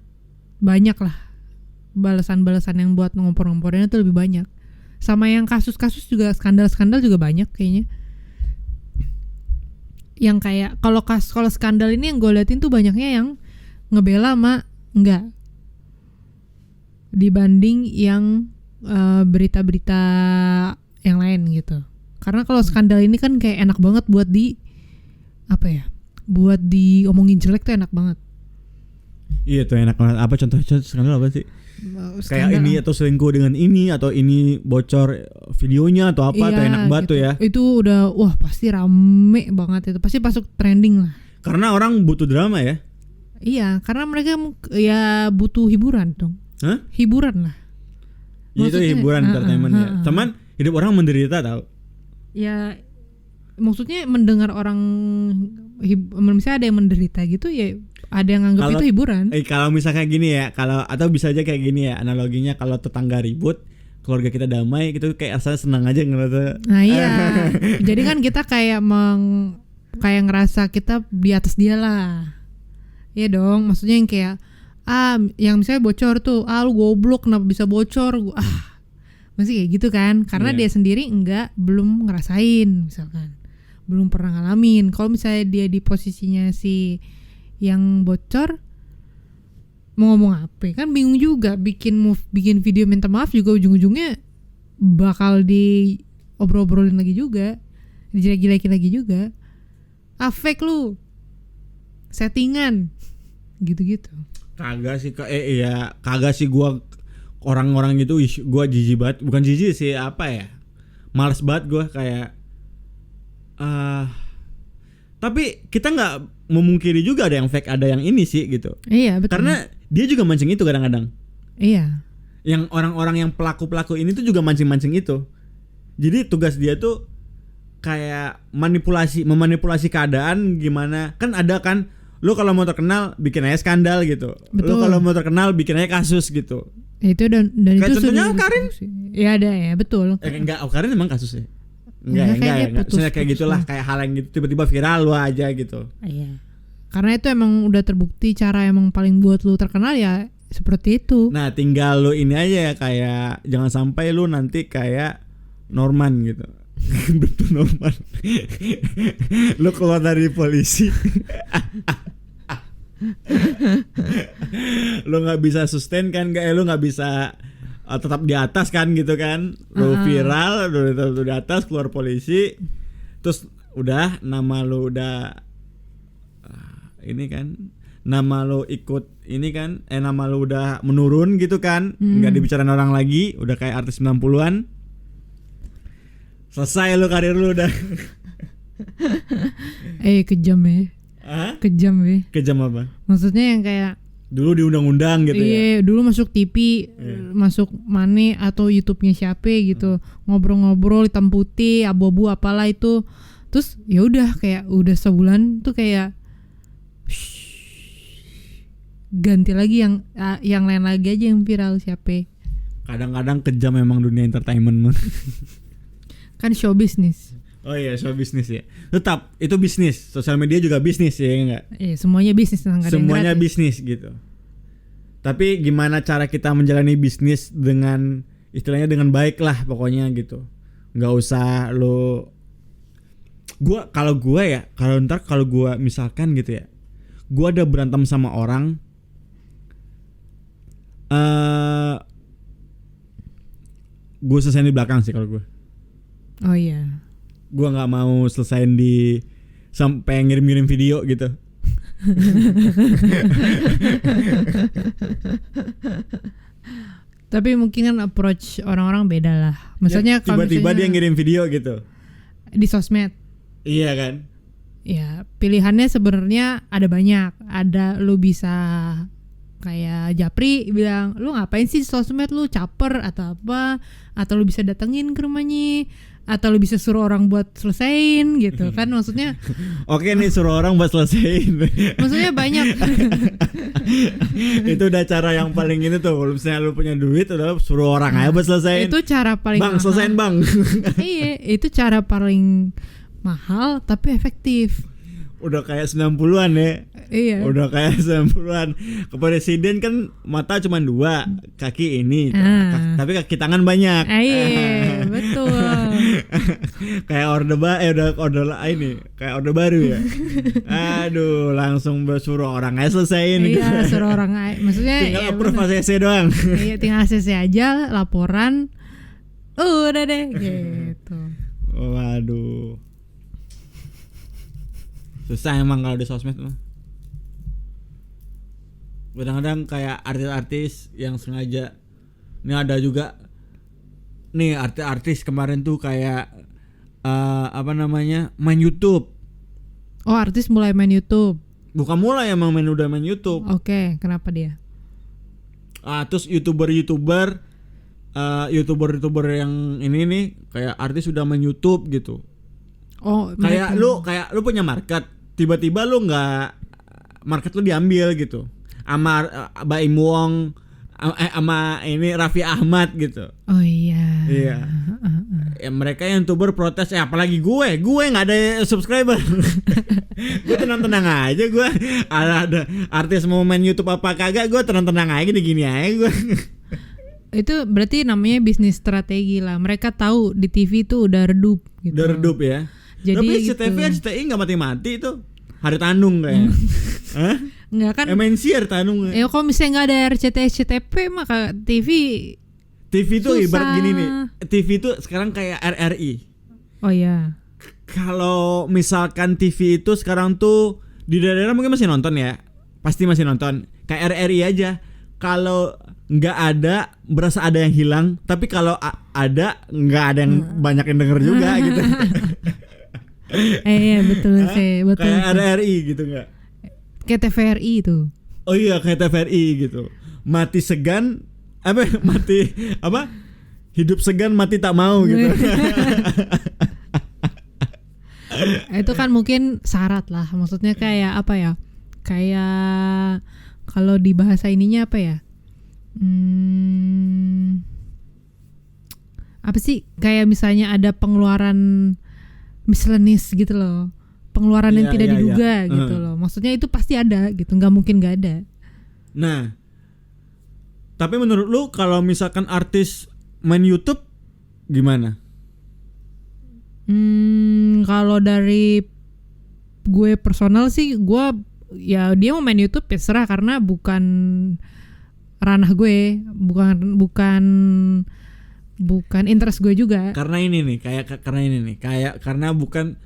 banyak lah. Balasan-balasan yang buat ngompor-ngomporinnya tuh lebih banyak. Sama yang kasus-kasus juga, skandal-skandal juga banyak kayaknya. Yang kayak kalau skandal ini yang gue liatin tuh banyaknya yang ngebela sama enggak, dibanding yang berita-berita yang lain gitu. Karena kalau skandal ini kan kayak enak banget buat buat diomongin jelek tuh enak banget. Iya tuh enak banget. Apa contoh skandal apa sih? Kayak ini atau selingkuh dengan ini, atau ini bocor videonya atau apa, tuh enak banget gitu. tuh ya. Itu udah pasti rame banget itu. Pasti masuk trending lah. Karena orang butuh drama ya. Iya, karena mereka ya butuh hiburan dong. Hah? Hiburan lah. Itu Maksudnya, hiburan, entertainment ya. Cuman hidup orang menderita tau. Ya maksudnya mendengar orang misalnya ada yang menderita gitu ya, ada yang anggap itu hiburan. Kalau misalnya gini ya, atau bisa aja kayak gini ya analoginya, kalau tetangga ribut, keluarga kita damai, gitu kayak rasanya senang aja ngeliatnya. Nah iya. Jadi kan kita kayak kayak ngerasa kita di atas dia lah. Iya dong, maksudnya yang kayak yang misalnya bocor tuh, lu goblok kenapa bisa bocor, masih kayak gitu kan, karena dia sendiri belum ngerasain, misalkan belum pernah ngalamin. Kalau misalnya dia di posisinya si yang bocor, mau ngomong apa kan bingung juga, bikin video minta maaf juga ujung-ujungnya bakal diobrol-obrolin lagi juga, dijelek-jelekin lagi juga. Fake lu, settingan gitu-gitu. Kagak sih kagak sih gua orang-orang gitu. Gua jijik banget, bukan jijik sih, males banget gua kayak tapi kita nggak memungkiri juga ada yang fake, ada yang ini sih gitu. Iya betul. Karena dia juga mancing itu kadang-kadang. Iya. Yang orang-orang yang pelaku ini tuh juga mancing-mancing itu. Jadi tugas dia tuh kayak memanipulasi keadaan gimana. Kan ada kan, lu kalau mau terkenal bikin aja skandal gitu. Betul. Lu kalau mau terkenal bikin aja kasus gitu. Itu dan kayak itu contohnya Karin. Ya ada ya, betul. Enggak, Karin emang kasusnya. Enggak. Misalnya kayak gitulah, kayak hal yang gitu tiba-tiba viral lu aja gitu. Iya. Karena itu emang udah terbukti cara emang paling buat lu terkenal ya seperti itu. Nah, tinggal lu ini aja ya, kayak jangan sampai lu nanti kayak Norman gitu. Betul Norman. Lu keluar dari polisi. Lu nggak bisa sustain kan, lu nggak bisa tetap di atas kan gitu kan. Lu viral, lu di atas, keluar polisi, terus udah nama lu udah ini kan, nama lu ikut ini kan, nama lu udah menurun gitu kan, nggak dibicarain orang lagi, udah kayak artis 90-an. Selesai lu, karir lu udah. Kejam ya. Hah? Kejam ya. Kejam apa? Maksudnya yang kayak Dulu di undang-undang gitu ya. Iya, dulu masuk TV, masuk Mane atau YouTube-nya siapa gitu. Ngobrol-ngobrol hitam putih, abu-abu apalah itu. Terus ya udah kayak udah sebulan tuh kayak ganti lagi yang lain lagi aja yang viral siapa. Kadang-kadang kejam memang dunia entertainment mah. Kan show bisnis. Oh iya, show bisnis ya. Tetap itu bisnis. Sosial media juga bisnis ya enggak? Iya, semuanya bisnis, nggak ada yang Semuanya gratis. bisnis gitu. Tapi gimana cara kita menjalani bisnis dengan istilahnya dengan baik lah pokoknya gitu. Nggak usah lo. Kalau gue misalkan gitu ya, gue ada berantem sama orang, gue selesain di belakang sih kalau gue. Oh iya. Gue nggak mau selesain di sampai ngirim-ngirim video gitu. Tapi mungkin kan approach orang-orang beda lah. Maksudnya Ya, tiba-tiba dia ngirim video gitu. di sosmed. Iya kan? Ya pilihannya sebenarnya ada banyak. Ada lu bisa kayak Japri bilang lu ngapain sih di sosmed, lu caper atau apa, atau lu bisa datengin ke rumahnya, atau lu bisa suruh orang buat selesain gitu kan. Maksudnya Oke nih, suruh orang buat selesaiin. maksudnya banyak. Itu udah cara yang paling ini tuh. Kalau misalnya lu punya duit, udah suruh orang aja buat selesaiin. Itu cara paling Bang, mahal. selesaiin bang. Iya, itu cara paling mahal tapi efektif. Udah kayak 90-an ya. Iya. Udah kayak 90-an. Kepresiden kan mata cuma 2, kaki ini. Tapi kaki tangan banyak. Iya, betul. Kayak kayak orde baru ya. Aduh, langsung suruh orang aja selesaiin. Iya, suruh orang maksudnya Tinggal ya approve bener. ACC doang. Iya, tinggal ACC aja, laporan. Udah deh gitu. Waduh. Susah emang kalau di sosmed mah. Kadang-kadang kayak artis-artis yang sengaja. Ini ada juga nih artis-artis kemarin tuh kayak main YouTube. Oh, artis mulai main YouTube. Bukan mulai, emang udah main YouTube. Oke, kenapa dia? Terus youtuber yang ini nih kayak artis udah main YouTube gitu. Oh, Kayak lu punya market, tiba-tiba lu nggak, market lu diambil gitu sama Baim Wong, sama ini Raffi Ahmad gitu. Oh iya. Iya. Ya, mereka yang youtuber protes, apalagi gue nggak ada subscriber. Gue tenang-tenang aja, gue ada artis mau main YouTube apa kagak, gue tenang-tenang aja gini aja gue. Itu berarti namanya bisnis strategi lah. Mereka tahu di TV tuh udah redup gitu. Udah redup ya. Jadi tapi gitu. CTV RCTI nggak mati-mati itu. Hari Tanung kayak. Hah? Enggak kan? MNC Hari Tanung. Ya kalau misalnya nggak ada RCTI SCTP maka TV tuh susah. ibarat gini nih. TV tuh sekarang kayak RRI. Oh iya. Kalau misalkan TV itu sekarang tuh di daerah mungkin masih nonton ya. Pasti masih nonton. Kayak RRI aja. Kalau nggak ada, berasa ada yang hilang. Tapi kalau ada, nggak ada yang banyak yang denger juga gitu. Iya betul sih, betul. Kayak sih. RRI gitu nggak? Kayak TVRI itu. Oh iya, kayak TVRI gitu. Mati segan hidup segan mati tak mau gitu. Itu kan mungkin syarat lah. Maksudnya kayak apa ya? Kayak kalau di bahasa ininya apa ya? Apa sih? Kayak misalnya ada pengeluaran miscellaneous gitu loh. Pengeluaran yang tidak diduga gitu loh. Maksudnya itu pasti ada gitu. Nggak mungkin nggak ada. Nah, tapi menurut lu kalau misalkan artis main YouTube gimana? Kalau dari gue personal sih, gue ya dia mau main YouTube ya serah, karena bukan ranah gue, bukan interest gue juga. Karena bukan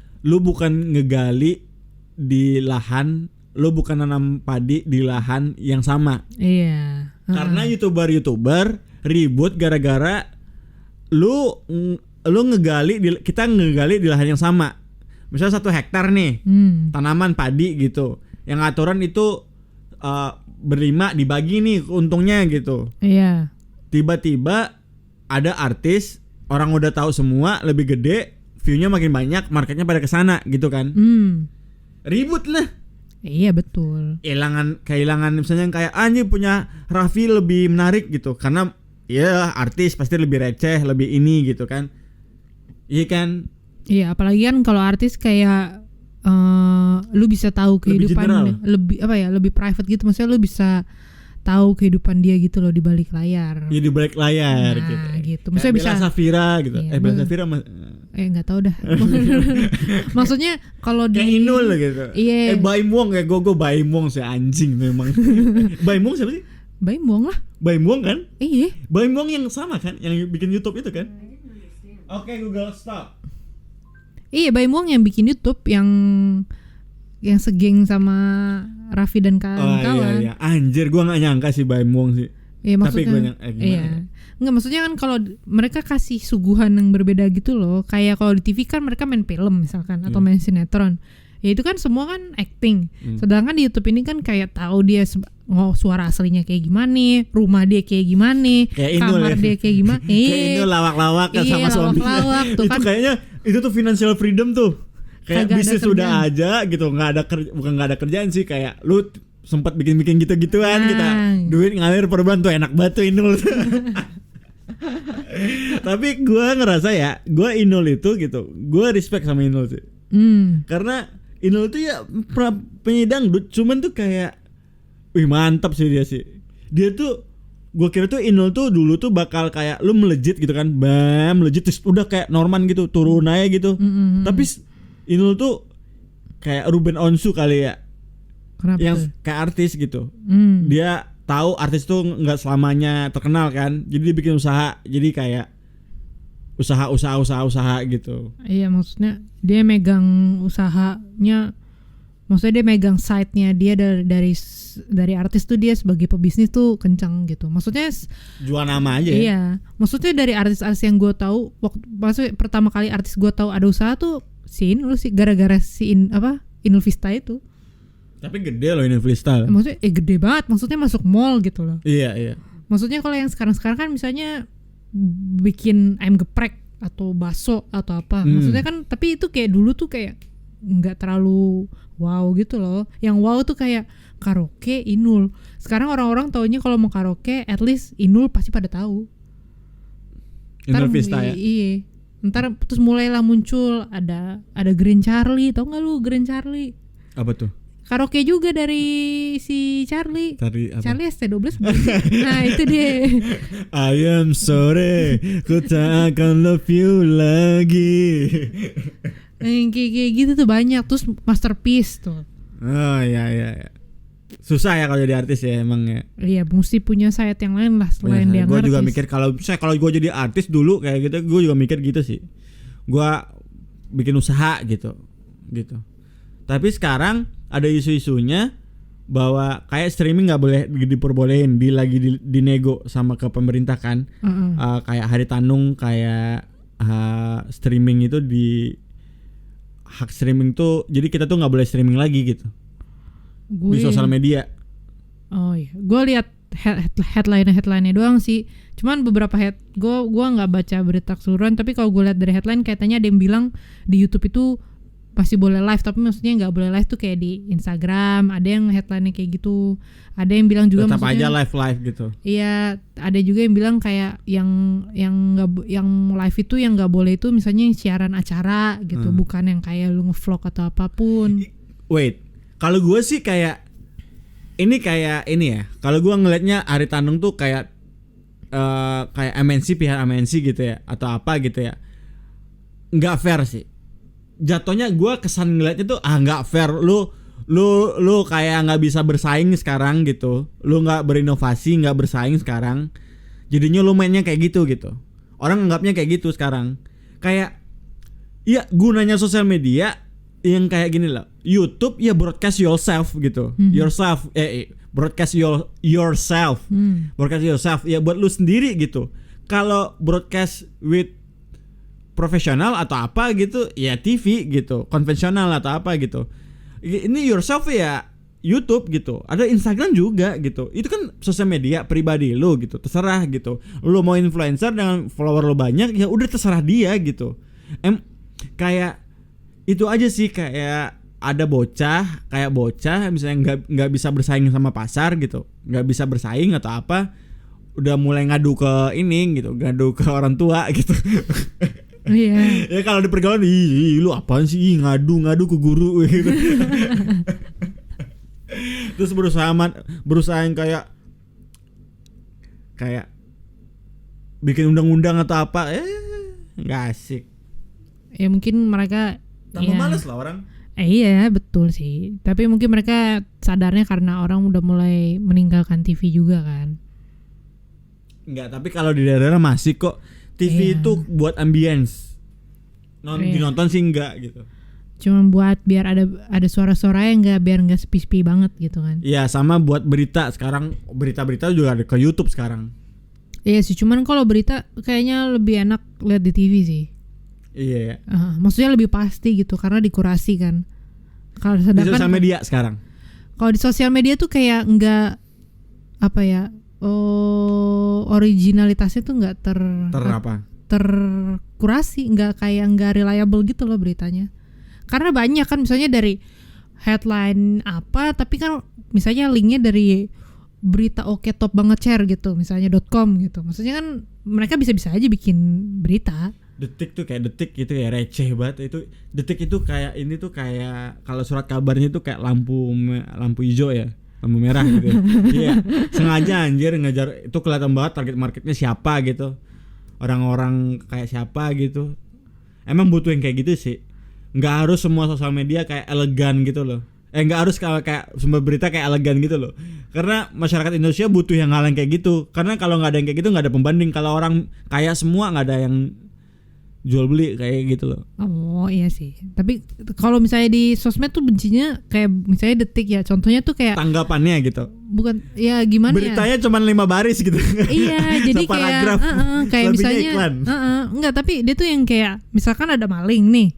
ngegali di lahan, lu bukan nanam padi di lahan yang sama. Iya. Karena youtuber ribut gara-gara kita ngegali di lahan yang sama. Misalnya 1 hektar nih tanaman padi gitu. Yang aturan itu berlima dibagi nih untungnya gitu. Iya. Tiba-tiba ada artis orang udah tahu semua lebih gede, view-nya makin banyak, marketnya pada kesana gitu kan. Ribut lah. Iya betul. Kehilangan misalnya yang kayak anjir punya Raffi lebih menarik gitu karena ya artis pasti lebih receh, lebih ini gitu kan. Iya kan? Iya, apalagi kan kalau artis kayak lu bisa tahu kehidupan lebih private gitu, maksudnya lu bisa tahu kehidupan dia gitu loh di balik layar. Iya di balik layar gitu. Maksudnya bisa Bella Safira gitu. Iya, Bella Safira nggak tahu dah. Maksudnya kalau di kayak Inul gitu. Iya. Baim Wong ya, gue Baim Wong si anjing memang. Baim Wong siapa sih? Baim Wong lah. Baim Wong kan? Iya. Baim Wong yang sama kan, yang bikin YouTube itu kan? Oke, Google stop. Iya, Baim Wong yang bikin YouTube yang segeng sama Raffi dan kawan-kawan. Iya. Anjir, gue nggak nyangka sih Baim Wong sih. Iya, maksudnya. Tapi gue nyangka Iya. Nggak, maksudnya kan kalau mereka kasih suguhan yang berbeda gitu loh. Kayak kalau di TV kan mereka main film misalkan atau main sinetron. Ya itu kan semua kan acting. Sedangkan di YouTube ini kan kayak tahu dia suara aslinya kayak gimana, rumah dia kayak gimana, kamar dia kayak gimana. Kayak Inul lawak-lawak kan sama suaminya. Tuh itu kan. kayaknya itu tuh financial freedom tuh. Kayak Kagak bisnis ada sudah aja gitu, bukan nggak ada kerjaan sih, kayak lu sempat bikin gitu-gituan kita duit ngalir per bulan tuh enak banget tuh Inul. Tapi gue ngerasa ya, gue Inul itu gitu, gue respect sama Inul sih. Karena Inul tuh ya penyanyi dangdut, cuman tuh kayak, wih mantap sih dia sih. Dia tuh, gue kira tuh Inul tuh dulu tuh bakal kayak lu melejit gitu kan, melejit terus udah kayak Norman gitu, turun aja gitu. Tapi Inul tuh kayak Ruben Onsu kali ya. Kenapa yang tuh? Kayak artis gitu. Dia tahu artis tuh nggak selamanya terkenal kan, jadi dia bikin usaha, jadi kayak usaha gitu. Iya, maksudnya dia megang usahanya, maksudnya dia megang side-nya dia dari artis tuh, dia sebagai pebisnis tuh kencang gitu. Maksudnya jual nama aja. Iya, maksudnya dari artis-artis yang gue tahu, maksudnya pertama kali artis gue tahu ada usaha tuh si Inul sih, gara-gara si Inul Vista itu. Tapi gede loh Inul Vista. Maksudnya gede banget, maksudnya masuk mall gitu loh. Iya. Maksudnya kalau yang sekarang kan misalnya bikin ayam geprek atau bakso atau apa. Maksudnya kan, tapi itu kayak dulu tuh kayak nggak terlalu wow gitu loh. Yang wow tuh kayak karaoke Inul. Sekarang orang-orang taunya kalau mau karaoke, at least Inul pasti pada tahu. Inul Vista ya. Iya. Ntar terus mulailah muncul ada Green Charlie, tau nggak lu Green Charlie? Apa tuh? Karaoke juga dari si Charlie. Charlie ST12. Nah itu dia. I am sorry, ku tak akan love you lagi. Kayak gitu tuh banyak. Terus Masterpiece tuh. Oh iya. Susah ya kalau jadi artis ya emang ya. Iya, mesti punya sayap yang lain lah selain dia Gue artis. juga mikir kalau gue jadi artis dulu kayak gitu, gue juga mikir gitu sih. Gue bikin usaha gitu. Tapi sekarang ada isu-isunya bahwa kayak streaming nggak boleh diperbolehin, lagi dinego sama ke pemerintah kan. Kayak Hari Tanung, kayak streaming itu hak streaming tuh, jadi kita tuh nggak boleh streaming lagi gitu di sosial media. Oh iya, gue lihat headline-nya doang sih. Cuman beberapa gue nggak baca berita keseluruhan, tapi kalau gue lihat dari headline kayaknya ada yang bilang di YouTube itu masih boleh live, tapi maksudnya nggak boleh live tuh kayak di Instagram. Ada yang headline-nya kayak gitu. Ada yang bilang juga tetap maksudnya aja live gitu. Iya, ada juga yang bilang kayak yang live itu yang nggak boleh itu misalnya yang siaran acara gitu, bukan yang kayak lu nge-vlog atau apapun. Wait, kalau gue sih kayak ini ya. Kalau gue ngelihatnya Ari Tanung tuh kayak MNC, pihak MNC gitu ya, atau apa gitu ya. Nggak fair sih. Jatuhnya gue kesan ngeliatnya tuh nggak fair. Lu kayak nggak bisa bersaing sekarang gitu. Lu nggak berinovasi, nggak bersaing sekarang. Jadinya lu mainnya kayak gitu. Orang anggapnya kayak gitu sekarang. Kayak ya gunanya sosial media yang kayak gini lah. YouTube ya broadcast yourself gitu. Broadcast yourself. Broadcast yourself ya buat lu sendiri gitu. Kalau broadcast with profesional atau apa gitu ya TV gitu, konvensional atau apa gitu. Ini yourself ya YouTube gitu, ada Instagram juga gitu. Itu kan sosial media pribadi lo gitu, terserah gitu. Lo mau influencer dengan follower lo banyak, ya udah terserah dia gitu. Kayak itu aja sih, kayak ada bocah misalnya nggak bisa bersaing sama pasar gitu, nggak bisa bersaing atau apa, udah mulai ngadu ke ini gitu, ngadu ke orang tua gitu. Iya. Ya kalau di pergaulan, lu apaan sih ngadu ke guru gitu. Terus berusaha yang kayak bikin undang-undang atau apa, nggak asik. Ya mungkin mereka tambah males lah orang. Iya betul sih. Tapi mungkin mereka sadarnya karena orang udah mulai meninggalkan TV juga kan. Enggak, tapi kalau di daerah masih kok. TV itu buat ambience. Dinonton sih enggak gitu. Cuma buat biar ada suara-suara yang biar nggak sepi-sepi banget gitu kan. Iya, sama buat berita. Sekarang berita-berita juga ada ke YouTube sekarang. Iya sih, cuman kalau berita kayaknya lebih enak lihat di TV sih. Iya. Maksudnya lebih pasti gitu karena dikurasi kan. Kalau di sosial media sekarang. Kalau di sosial media tuh kayak nggak apa ya, originalitasnya tuh nggak terkurasi, nggak reliable gitu loh beritanya. Karena banyak kan misalnya dari headline apa, tapi kan misalnya linknya dari berita oke top banget share gitu, misalnya .com gitu. Maksudnya kan mereka bisa-bisa aja bikin berita. Detik tuh kayak Detik gitu ya, receh banget itu. Detik itu kayak ini tuh kayak kalau surat kabarnya tuh kayak lampu hijau ya, lampu merah gitu. Iya, sengaja anjir ngejar, itu kelihatan banget target marketnya siapa gitu. Orang-orang kayak siapa gitu. Emang butuh yang kayak gitu sih. Nggak harus semua sosial media kayak elegan gitu loh. Nggak harus kayak sumber berita kayak elegan gitu loh. Karena masyarakat Indonesia butuh yang hal yang kayak gitu. Karena kalau nggak ada yang kayak gitu nggak ada pembanding. Kalau orang kaya semua nggak ada yang jual beli kayak gitu loh. Oh iya sih. Tapi kalau misalnya di sosmed tuh bencinya kayak misalnya Detik ya. Contohnya tuh kayak tanggapannya gitu. Bukan ya gimana beritanya ya? Cuma 5 baris gitu. Iya, jadi kayak misalnya enggak, tapi dia tuh yang kayak misalkan ada maling nih.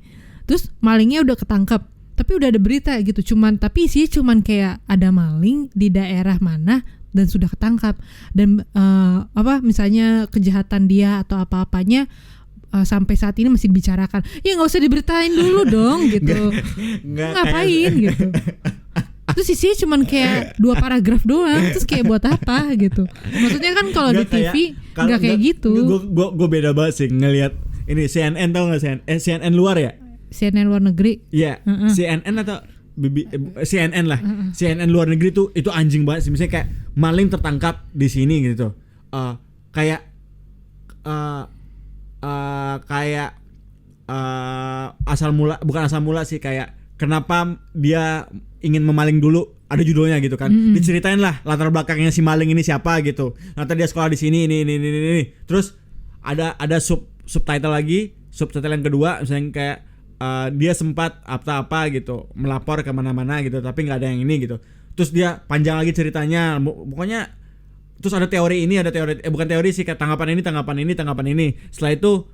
Terus malingnya udah ketangkep, tapi udah ada berita gitu. Tapi isinya cuman kayak ada maling di daerah mana dan sudah ketangkap. Dan misalnya kejahatan dia atau apa-apanya sampai saat ini masih dibicarakan. Ya nggak usah diberitain dulu dong gitu. Ngapain gitu. Terus isinya cuman kayak 2 paragraf doang. Terus kayak buat apa gitu. Maksudnya kan kalau di TV nggak kayak gitu. Gue beda banget sih ngelihat ini CNN, tau nggak CNN luar ya? CNN luar negeri. Iya, CNN atau CNN lah. CNN luar negeri tuh itu anjing banget sih. Misalnya kayak maling tertangkap di sini gitu. Kayak bukan asal mula sih, kayak kenapa dia ingin memaling dulu, ada judulnya gitu kan. Diceritain lah latar belakangnya si maling ini siapa gitu. Nanti dia sekolah di sini ini. Terus ada subtitle lagi, subtitle yang kedua misalnya kayak dia sempat apa gitu, melapor ke mana-mana gitu, tapi nggak ada yang ini gitu. Terus dia panjang lagi ceritanya, pokoknya. Terus ada teori ini, bukan teori sih, kayak tanggapan ini. Setelah itu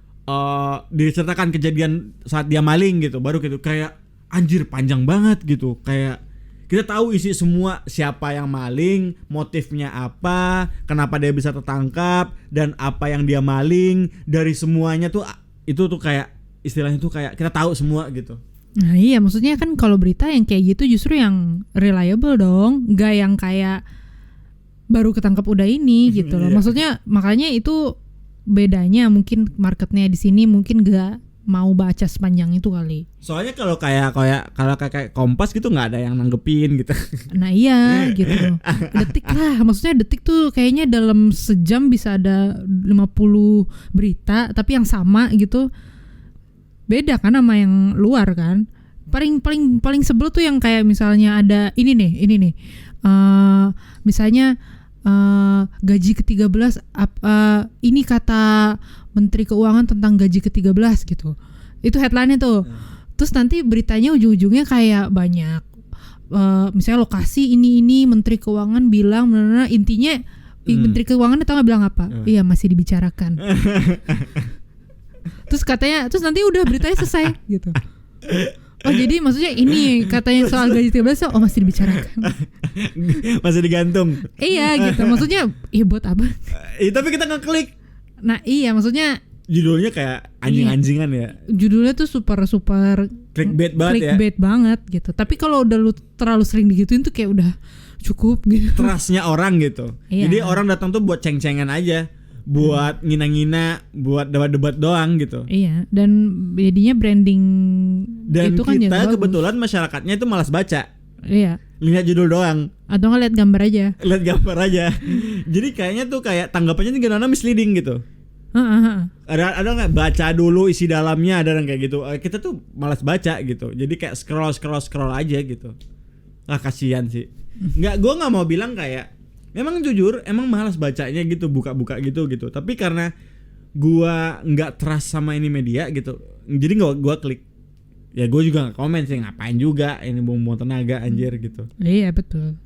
diceritakan kejadian saat dia maling gitu, baru gitu kayak anjir panjang banget gitu. Kayak kita tahu isi semua, siapa yang maling, motifnya apa, kenapa dia bisa tertangkap, dan apa yang dia maling. Dari semuanya tuh itu tuh kayak istilahnya tuh kayak kita tahu semua gitu. Nah iya, maksudnya kan kalau berita yang kayak gitu justru yang reliable dong, nggak yang kayak baru ketangkap udah ini gitu loh. Maksudnya makanya itu bedanya, mungkin marketnya di sini mungkin nggak mau baca sepanjang itu kali. Soalnya kalau kayak Kompas gitu nggak ada yang nanggepin gitu. Nah iya gitu. Detik lah, maksudnya Detik tuh kayaknya dalam sejam bisa ada 50 berita tapi yang sama gitu. Beda kan sama yang luar kan. Paling sebel tuh yang kayak misalnya ada ini nih. Misalnya gaji ke-13 ini kata Menteri Keuangan tentang gaji ke-13 gitu. Itu headline-nya tuh. Terus nanti beritanya ujung-ujungnya kayak banyak misalnya lokasi ini Menteri Keuangan bilang intinya Menteri Keuangan tahu nggak bilang apa? Iya, masih dibicarakan. Terus katanya, terus nanti udah beritanya selesai gitu. Oh jadi maksudnya ini katanya soal gaji 13 oh masih dibicarakan. Masih digantung. Iya gitu. Maksudnya buat apa? Tapi kita ngeklik. Nah iya maksudnya Judulnya kayak anjing-anjingan ya. Judulnya tuh super Clickbait banget ya. Clickbait banget gitu. Tapi kalau udah lu terlalu sering digituin tuh kayak udah cukup gitu. Trustnya orang gitu. Iya. Jadi orang datang tuh buat ceng-cengan aja, buat ngina-ngina, buat debat-debat doang gitu. Iya. Dan jadinya branding Dan itu kan kita kebetulan masyarakatnya itu malas baca. Iya. Lihat judul doang. Atau nggak lihat gambar aja. Lihat gambar aja. Jadi kayaknya tuh kayak tanggapannya tuh kadang-kadang misleading gitu. Ada nggak baca dulu isi dalamnya, ada yang kayak gitu. Kita tuh malas baca gitu. Jadi kayak scroll aja gitu. Kasihan sih. Gue nggak mau bilang kayak memang jujur emang malas bacanya gitu, buka-buka gitu. Tapi karena gue nggak trust sama ini media gitu, jadi nggak gue klik. Ya gue juga nggak komen sih, ngapain juga ini buang-buang tenaga anjir gitu. Iya betul.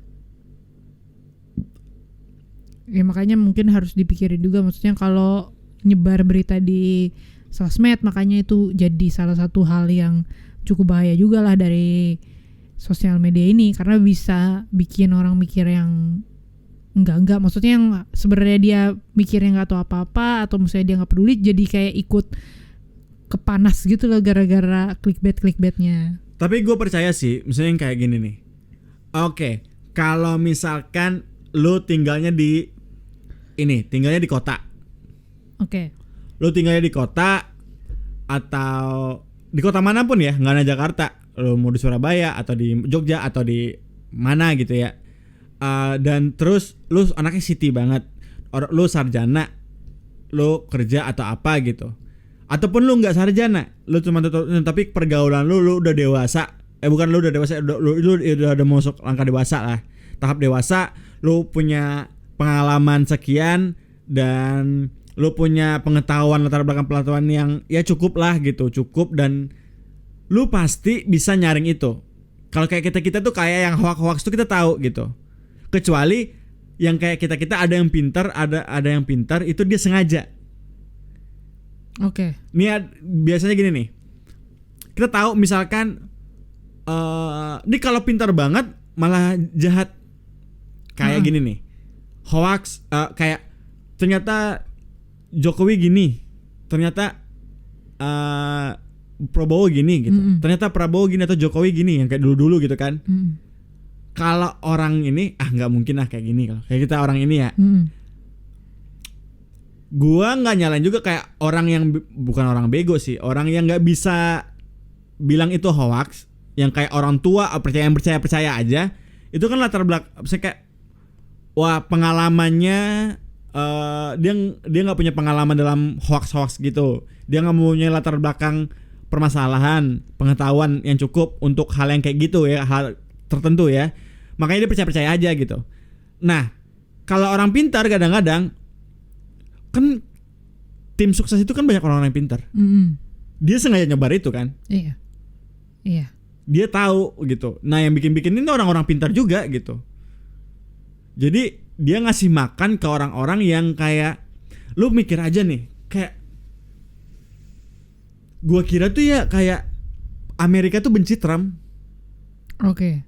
Ya makanya mungkin harus dipikirin juga, maksudnya kalau nyebar berita di sosmed, makanya itu jadi salah satu hal yang cukup bahaya juga lah dari sosial media ini, karena bisa bikin orang mikir yang enggak, maksudnya yang sebenarnya dia mikirnya nggak tahu apa-apa, atau misalnya dia nggak peduli, jadi kayak ikut kepanas gitu loh gara-gara clickbaitnya. Tapi gue percaya sih, misalnya yang kayak gini nih. Oke, kalau misalkan lu tinggalnya di kota. Oke. Lu tinggalnya di kota atau di kota manapun ya, nggak ada Jakarta. Lu mau di Surabaya atau di Jogja atau di mana gitu ya. Dan terus lu anaknya city banget. Lu sarjana, lu kerja atau apa gitu. Ataupun lu nggak sarjana, lu cuma tapi pergaulan lu udah dewasa. Bukan lu udah dewasa, lu udah masuk langkah dewasa lah. Tahap dewasa, lu punya pengalaman sekian dan lu punya pengetahuan latar belakang pengetahuan yang ya cukup lah gitu, dan lu pasti bisa nyaring itu. Kalau kayak kita tuh kayak yang hoax tuh kita tahu gitu. Kecuali yang kayak kita ada yang pintar, ada yang pintar itu dia sengaja. Oke. Nih biasanya gini nih. Kita tahu misalkan ini kalau pintar banget malah jahat. Kayak gini nih. Hoax kayak ternyata Jokowi gini, ternyata Prabowo gini gitu. Ternyata Prabowo gini atau Jokowi gini, yang kayak dulu gitu kan. Kalau orang ini nggak mungkin kayak gini, kalau kayak kita orang ini ya. Gua nggak nyalain juga kayak orang yang bukan orang bego sih, orang yang nggak bisa bilang itu hoax, yang kayak orang tua percaya aja. Itu kan latar belakang, kayak wah pengalamannya. Dia nggak punya pengalaman dalam hoax gitu. Dia nggak punya latar belakang permasalahan, pengetahuan yang cukup untuk hal yang kayak gitu ya, hal tertentu ya. Makanya dia percaya aja gitu. Nah, kalau orang pintar kadang-kadang kan tim sukses itu kan banyak orang yang pintar. Dia sengaja nyebar itu kan. Iya. Dia tahu gitu. Nah, yang bikin ini orang-orang pintar juga gitu. Jadi dia ngasih makan ke orang-orang yang kayak, lu mikir aja nih, kayak gua kira tuh ya kayak Amerika tuh benci Trump. Oke.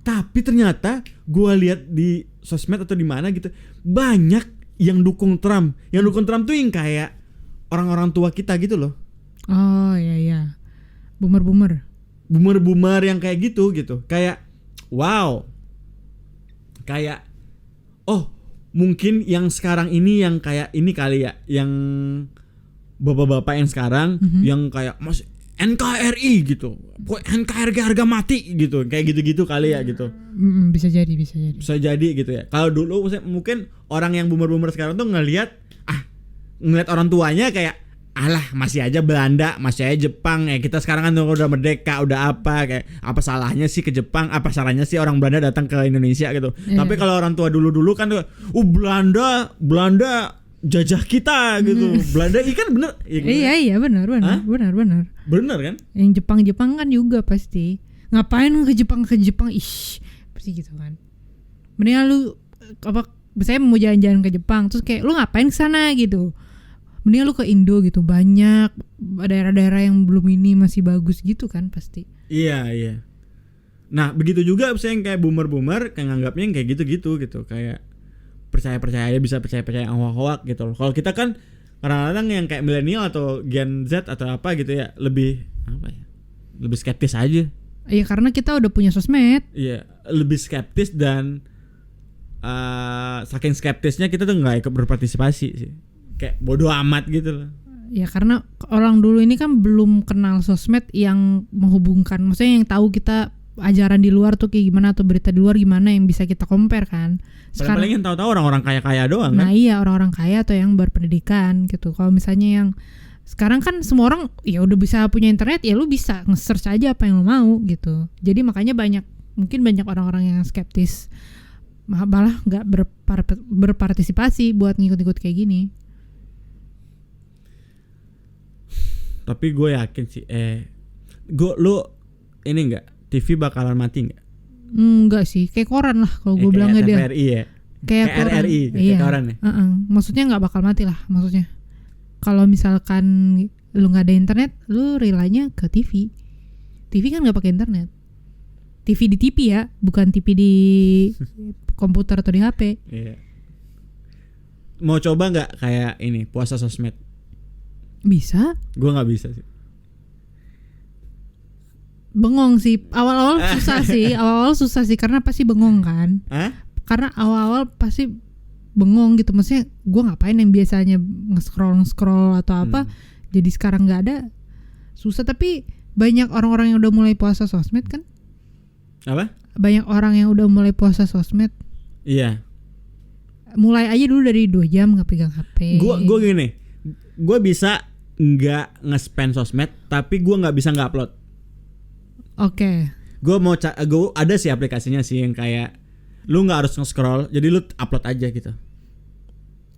Tapi ternyata gua lihat di sosmed atau di mana gitu, banyak yang dukung Trump. Yang dukung Trump tuh yang kayak orang-orang tua kita gitu loh. Oh iya. Boomer yang kayak gitu. Kayak wow. Kayak mungkin yang sekarang ini yang kayak ini kali ya, yang bapak-bapak yang sekarang yang kayak Mas NKRI gitu, NKRI harga mati gitu, kayak gitu kali ya gitu. Bisa jadi gitu ya. Kalau dulu mungkin orang yang boomer sekarang tuh ngelihat orang tuanya kayak alah masih aja Belanda, masih aja Jepang ya, kita sekarang kan udah merdeka, udah apa, kayak apa salahnya sih ke Jepang, apa salahnya sih orang Belanda datang ke Indonesia gitu. Tapi kalau orang tua dulu kan tuh Belanda jajah kita gitu. Belanda ikan bener ya, iya benar. Bener kan? Yang Jepang kan juga pasti ngapain ke Jepang pasti gitu kan. Mendingan lu misalnya mau jalan-jalan ke Jepang terus kayak lu ngapain ke sana gitu. Mendingan lu ke Indo gitu, banyak daerah-daerah yang belum ini masih bagus gitu kan pasti. Iya. Nah begitu juga misalnya yang kayak boomer kayak nganggapnya yang kayak gitu gitu kayak percaya bisa percaya hoak gitu loh. Kalau kita kan kadang-kadang yang kayak milenial atau Gen Z atau apa gitu ya lebih skeptis aja. Iya karena kita udah punya sosmed. Iya lebih skeptis dan saking skeptisnya kita tuh nggak ikut berpartisipasi sih, kayak bodoh amat gitu loh. Ya karena orang dulu ini kan belum kenal sosmed yang menghubungkan, maksudnya yang tahu kita ajaran di luar tuh kayak gimana atau berita di luar gimana yang bisa kita compare kan. Sekarang yang tahu-tahu orang-orang kaya-kaya doang kan. Nah iya orang-orang kaya atau yang berpendidikan gitu. Kalau misalnya yang sekarang kan semua orang ya udah bisa punya internet, ya lu bisa nge-search aja apa yang lu mau gitu. Jadi makanya mungkin banyak orang-orang yang skeptis malah nggak berpartisipasi buat ngikut-ngikut kayak gini. Tapi gue yakin sih lu ini enggak TV bakalan mati enggak? Enggak sih, kayak koran lah kalau gue bilangnya dia. TVRI ya. Kayak koran. RRI Iya. Kayak koran ya. Maksudnya nggak bakal mati lah maksudnya. Kalau misalkan lu nggak ada internet, lu relanya ke TV. TV kan nggak pakai internet. TV di TV ya, bukan TV di komputer atau di HP. Iya. Mau coba nggak kayak ini puasa sosmed? Bisa. Gue nggak bisa sih. Bengong sih. Awal-awal susah sih karena pasti bengong kan. Hah? Karena awal-awal pasti bengong gitu. Maksudnya gue ngapain yang biasanya nge-scroll atau apa, jadi sekarang nggak ada. Susah. Tapi banyak orang-orang yang udah mulai puasa sosmed kan. Apa? Banyak orang yang udah mulai puasa sosmed. Iya. Mulai aja dulu dari 2 jam nggak pegang HP. Gue gini, gue bisa nggak nge-spam sosmed, tapi gue nggak bisa nggak upload. Oke. Gue ada sih aplikasinya sih yang kayak lu nggak harus nge-scroll, jadi lu upload aja gitu.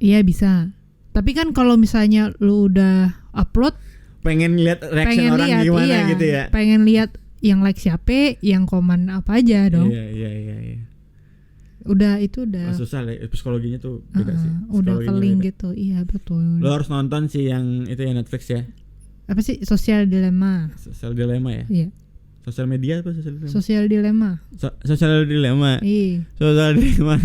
Iya bisa. Tapi kan kalau misalnya lu udah upload, pengen lihat reaction orang gimana gitu ya. Pengen lihat yang like siapa, yang komen apa aja dong. Iya. Udah itu udah susah lah, psikologinya tuh beda sih. Udah keling gitu. Iya betul. Lo harus nonton sih yang itu ya Netflix ya. Apa sih Social Dilemma? Social Dilemma ya. Iya. Sosial media apa sosial dilemma? Social Dilemma. Sosial Dilemma. Iya. Sosial Dilemma.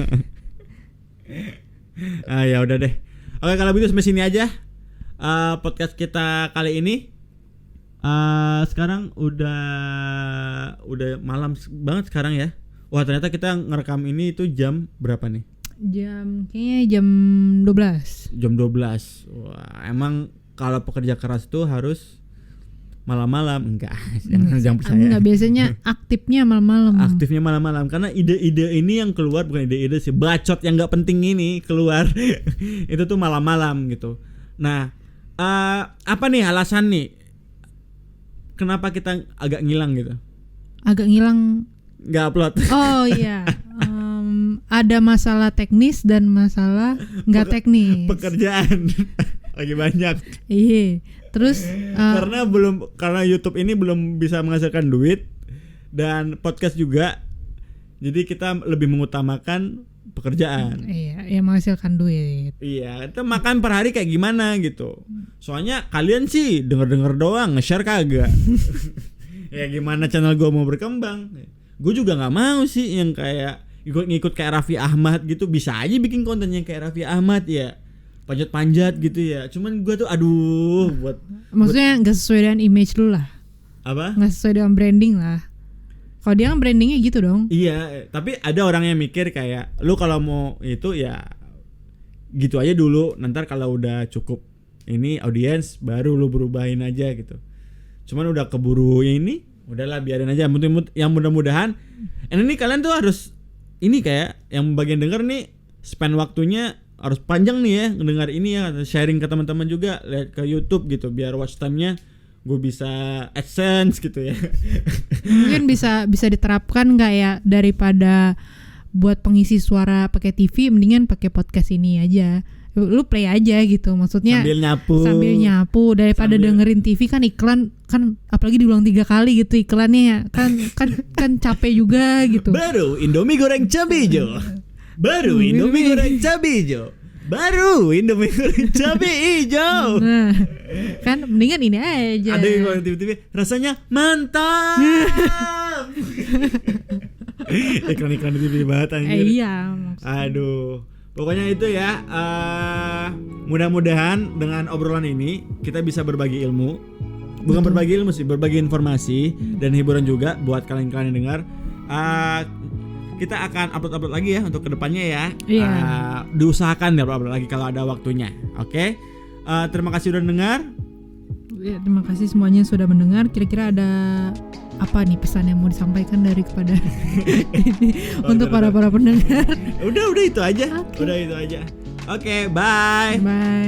Ya udah deh. Oke kalau begitu sampai sini aja podcast kita kali ini. Sekarang udah malam banget sekarang ya. Wah ternyata kita ngerekam ini itu jam berapa nih? Kayaknya jam 12. Jam 12. Wah emang kalau pekerja keras tuh harus malam-malam. Enggak, jangan percaya. Enggak, biasanya aktifnya malam-malam. Aktifnya malam-malam karena ide-ide ini yang keluar, bukan ide-ide sih, bacot yang nggak penting ini keluar itu tuh malam-malam gitu. Nah apa nih alasan nih kenapa kita agak ngilang gitu? Agak ngilang. Nggak upload. Oh iya. Ada masalah teknis dan masalah nggak teknis. Pekerjaan lagi banyak. Iya. Terus karena YouTube ini belum bisa menghasilkan duit dan podcast juga, jadi kita lebih mengutamakan pekerjaan. Iya, yang menghasilkan duit. Iya, kita makan per hari kayak gimana gitu. Soalnya kalian sih denger doang, nge-share kagak. Ya gimana channel gue mau berkembang? Gue juga nggak mau sih yang kayak ngikut kayak Raffi Ahmad gitu. Bisa aja bikin konten yang kayak Raffi Ahmad ya, panjat-panjat gitu ya. Cuman gue tuh maksudnya nggak sesuai dengan image lu lah. Apa? Nggak sesuai dengan branding lah. Kalau dia kan brandingnya gitu dong. Iya, tapi ada orang yang mikir kayak lu kalau mau itu ya gitu aja dulu. Nanti kalau udah cukup ini audiens baru lu berubahin aja gitu. Cuman udah keburu ini, udahlah biarin aja. Yang mudah-mudahan ini kalian tuh harus ini kayak yang bagian denger nih span waktunya harus panjang nih ya ngedengar ini ya, sharing ke teman-teman juga, lihat ke YouTube gitu biar watch time-nya gue bisa AdSense gitu ya. Mungkin bisa diterapkan nggak ya, daripada buat pengisi suara pakai TV mendingan pakai podcast ini aja. Lu play aja gitu, maksudnya sambil nyapu daripada dengerin TV kan iklan kan, apalagi diulang 3 kali gitu iklannya kan capek juga gitu. Baru Indomie goreng cabai hijau. baru Indomie goreng cabai hijau. Nah, kan mendingan ini aja. Ada yang kalau TV rasanya mantap. Iklan-iklan di TV banget anjir. Iya maksudnya. Aduh, pokoknya itu ya. Mudah-mudahan dengan obrolan ini kita bisa berbagi ilmu. Bukan berbagi ilmu sih, berbagi informasi dan hiburan juga buat kalian-kalian yang dengar. Kita akan upload lagi ya untuk kedepannya ya. Iya. Diusahakan ya upload lagi kalau ada waktunya. Oke. Terima kasih udah dengar. Ya, terima kasih semuanya sudah mendengar. Kira-kira ada apa nih pesan yang mau disampaikan dari kepada ini untuk para pendengar? Udah itu aja. Okay. Udah itu aja. Oke, bye. Bye.